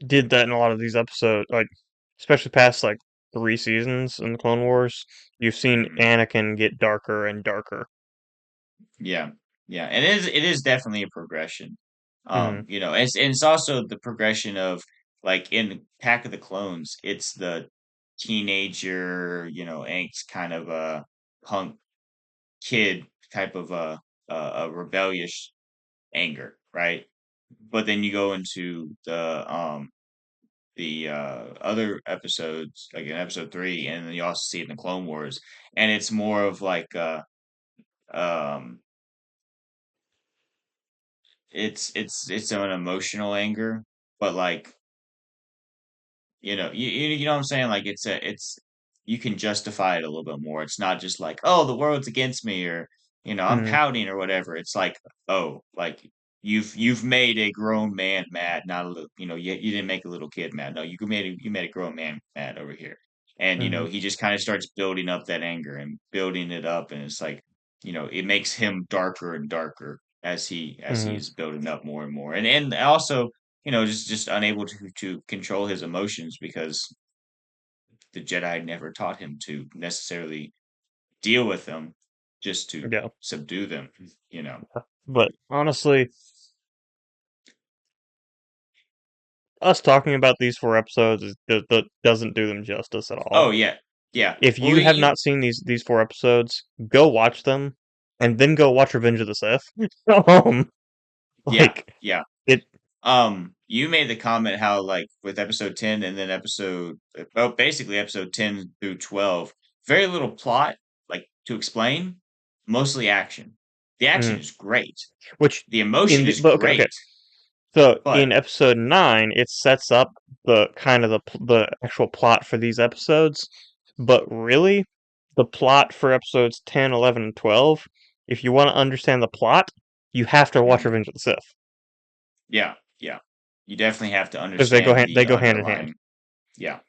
did that in a lot of these episodes, like especially past like 3 seasons in the Clone Wars. You've seen Mhm. Anakin get darker and darker. Yeah, yeah, and it is definitely a progression. Hmm. It's also the progression of like in Attack of the Clones, it's the teenager, angst kind of a punk kid type of a rebellious anger, right? But then you go into the other episodes, like in episode 3, and then you also see it in the Clone Wars, and it's more of like um it's an emotional anger, but like you know what I'm saying? Like it's you can justify it a little bit more. It's not just like, oh, the world's against me, or I'm Hmm. pouting or whatever. It's like, oh, like you've made a grown man mad, not a little, you didn't make a little kid mad. No, you made a grown man mad over here. And Hmm. he just kind of starts building up that anger and building it up, and it's like, it makes him darker and darker as he Hmm. is building up more and more. And also just unable to control his emotions because the Jedi never taught him to necessarily deal with them, just to Yeah, subdue them. but honestly, us talking about these 4 episodes doesn't do them justice at Oh all. yeah, yeah. If Well, you have not seen these 4 episodes, go watch them, and then go watch Revenge of the Sith. um, yeah, like yeah. it. You made the comment how like with episode 10 and then basically episode 10 through 12, very little plot like to explain, mostly action. The action Mm, is great. which The emotion is but okay, okay. great. So in But episode 9, it sets up the kind of the actual plot for these episodes, but really, the plot for episodes 10, 11, and 12, if you want to understand the plot, you have to watch mhm, Revenge of the Sith yeah, yeah, you definitely have to because understand they the go hand in hand. underlying. Yeah,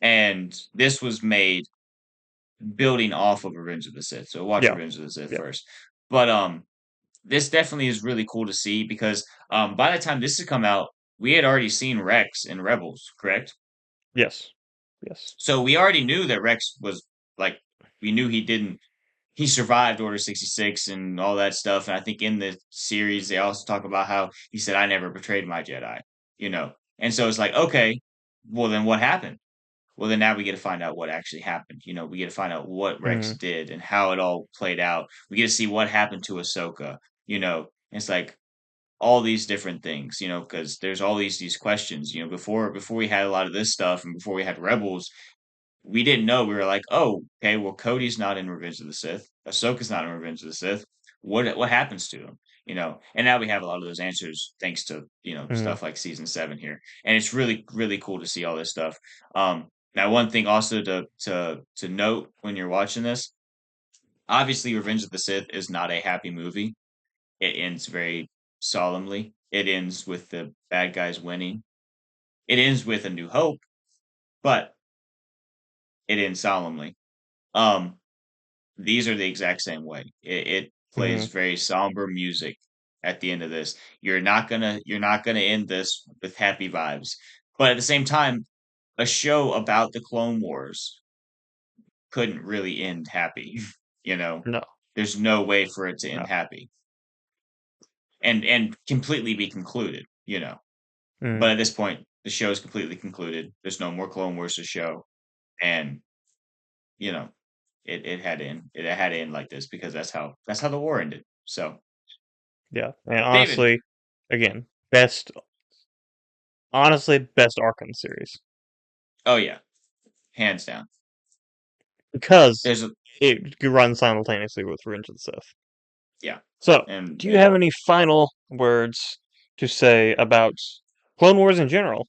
and this was made building off of Revenge of the Sith. So watch Yeah, Revenge of the Sith yeah, first. But this definitely is really cool to see because by the time this had come out, we had already seen Rex in Rebels, correct? yes, yes. So we already knew that Rex was like we knew he survived Order 66 and all that stuff. And I think in the series they also talk about how he said I never betrayed my Jedi, you know. And so it's like, okay, well then what happened? Well, then now we get to find out what actually happened. You know, we get to find out what Rex Mm, did and how it all played out. We get to see what happened to Ahsoka. You know, it's like all these different things. You know, because there's all these questions. You know, before we had a lot of this stuff and before we had Rebels, we didn't know. We were like, oh, okay, well, Cody's not in Revenge of the Sith. Ahsoka's not in Revenge of the Sith. What happens to him? You know, and now we have a lot of those answers thanks to mm, stuff like season 7 here, and it's really cool to see all this stuff. Now one thing also to note when you're watching this, obviously, Revenge of the Sith is not a happy movie. It ends very solemnly. It ends with the bad guys winning. It ends with a new hope, but it ends solemnly. Um, These are the exact same way. It plays mm, very somber music at the end of this. You're not gonna end this with happy vibes. But at the same time, a show about the Clone Wars couldn't really end happy. You know, no, there's no way for it to no. end happy and completely be concluded. You know, Mm, but at this point, the show is completely concluded. There's no more Clone Wars to show, and you know, it had to end. It had to end like this because that's how the war ended. So, yeah, and David, honestly, again, best arc in the series oh yeah, hands down. because There's a it runs simultaneously with Revenge of the Sith. yeah, So, and do you have any final words to say about Clone Wars in general?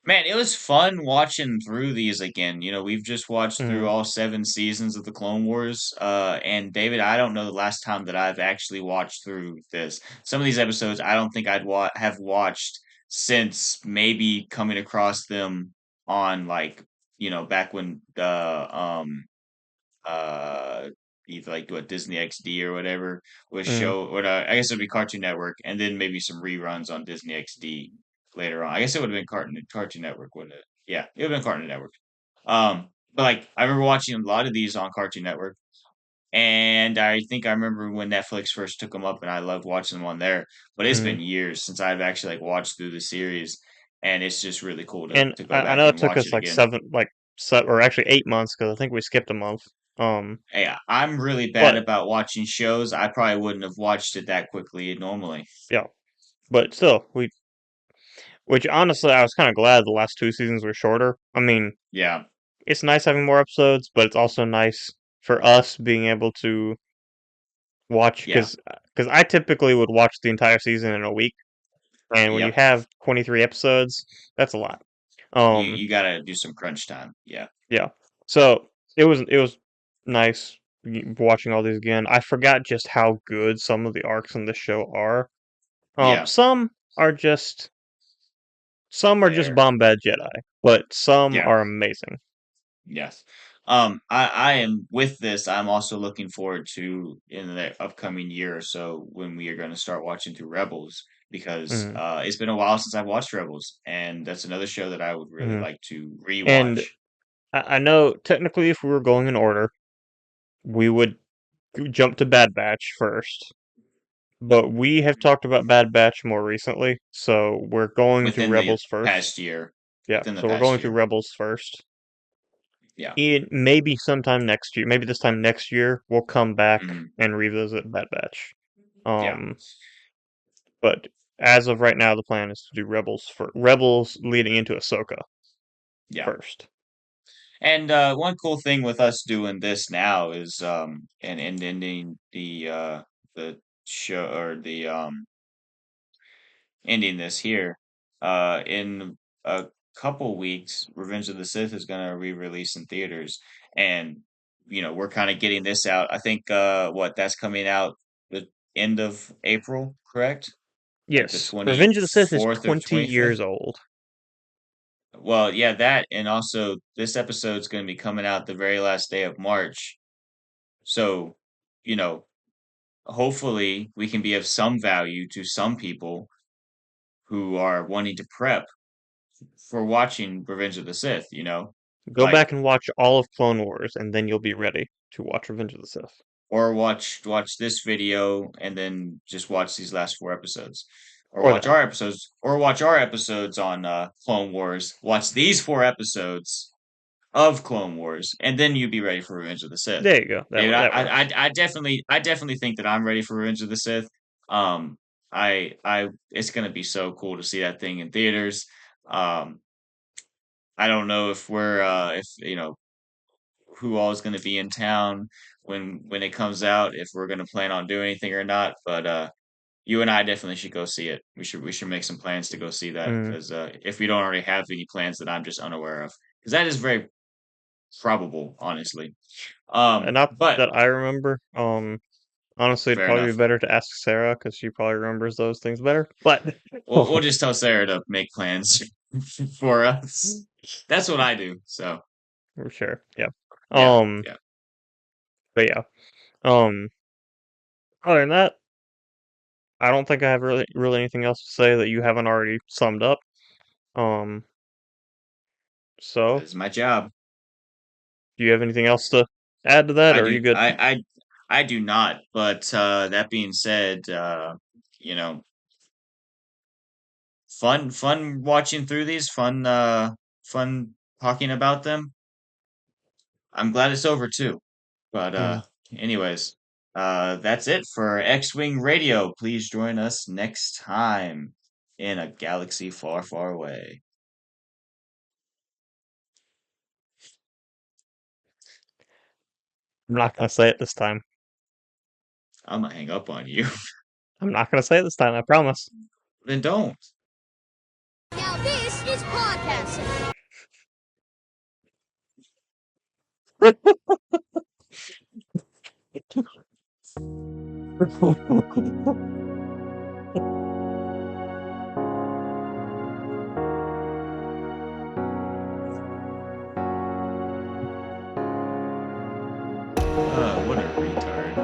man, it was fun watching through these again. You know, we've just watched through Mm, all 7 seasons of the Clone Wars. And David, I don't know the last time that I've actually watched through this. Some of these episodes, I don't think have watched since maybe coming across them on like back when the uh either like what Disney XD or whatever was mm, show or I guess it'd be Cartoon Network and then maybe some reruns on Disney XD later on. I guess it would have been Cartoon Network, wouldn't it? Yeah, it would have been Cartoon Network. But like I remember watching a lot of these on Cartoon Network, and I think I remember when Netflix first took them up, and I loved watching them on there. But it's mm. been years since I've actually like watched through the series, and it's just really cool to And to go I back know it and took watch us it like again. or actually 8 months because I think we skipped a month. Hey, I'm really bad But about watching shows. I probably wouldn't have watched it that quickly normally. yeah, but still, which honestly, I was kind of glad the last 2 seasons were shorter. I mean, Yeah, it's nice having more episodes, but it's also nice for us being able to watch yeah. because I typically would watch the entire season in a week, and when you Yep. have 23 episodes, that's a lot. You Um, you gotta do some crunch time. Yeah. yeah. So it was nice watching all these again. I forgot just how good some of the arcs in this show are. Yeah. Some are just There. Bombad Jedi, but some Yeah. are amazing. Yes. I am with this. I'm also looking forward to in the upcoming year or so when we are going to start watching through Rebels because Mm, it's been a while since I've watched Rebels, and that's another show that I would really mm. like to rewatch. And I know technically, if we were going in order, we would jump to Bad Batch first. But we have talked about Bad Batch more recently, so we're going to Within the Rebels first. past year. Yeah, Within the so we're past going to year. Rebels first. Yeah. In maybe sometime next year, maybe this time next year, we'll come back Mhm. and revisit Bad Batch. Yeah. Um, but as of right now, the plan is to do Rebels leading into Ahsoka Yeah. first. And one cool thing with us doing this now is and ending the show or the ending this here. In a couple weeks, Revenge of the Sith is going to re-release in theaters, and we're kind of getting this out. I think what that's coming out the end of April, correct? Like the Yes, Revenge of the Sith is 24th or 20 25th. years old. Well, yeah, that, and also this episode's going to be coming out the very last day of March. So, you know, hopefully we can be of some value to some people who are wanting to prep for watching Revenge of the Sith. Go Like, back and watch all of Clone Wars, and then you'll be ready to watch Revenge of the Sith. or watch this video and then just watch these last four episodes. Or Or watch that. our episodes, on Clone Wars. Watch these four episodes of Clone Wars, and then you'd be ready for Revenge of the Sith. There you go. David, That works. I definitely think that I'm ready for Revenge of the Sith. Um, it's gonna be so cool to see that thing in theaters. Um, I don't know if if who all is gonna be in town when it comes out, if we're gonna plan on doing anything or not, but you and I definitely should go see it. We should make some plans to go see that Mm. because if we don't already have any plans that I'm just unaware of, because that is very probable, honestly. Not But that I remember. Honestly, it'd fair probably be enough. better to ask Sarah because she probably remembers those things better. But We'll just tell Sarah to make plans for us. That's what I do. So for sure, yeah. yeah, Um, yeah. but yeah. Um, other than that, I don't think I have really anything else to say that you haven't already summed up. Um, That so is my job. do you have anything else to add to that, I or are do. you good? I do not. But that being said, you know, fun watching through these. Fun talking about them. I'm glad it's over too. But Mm. anyways, that's it for X-Wing Radio. Please join us next time in a galaxy far, far away. I'm not gonna say it this time. I'm gonna hang up on you. I'm not gonna say it this time. I promise. Then don't. Now this is podcasting. What a retard.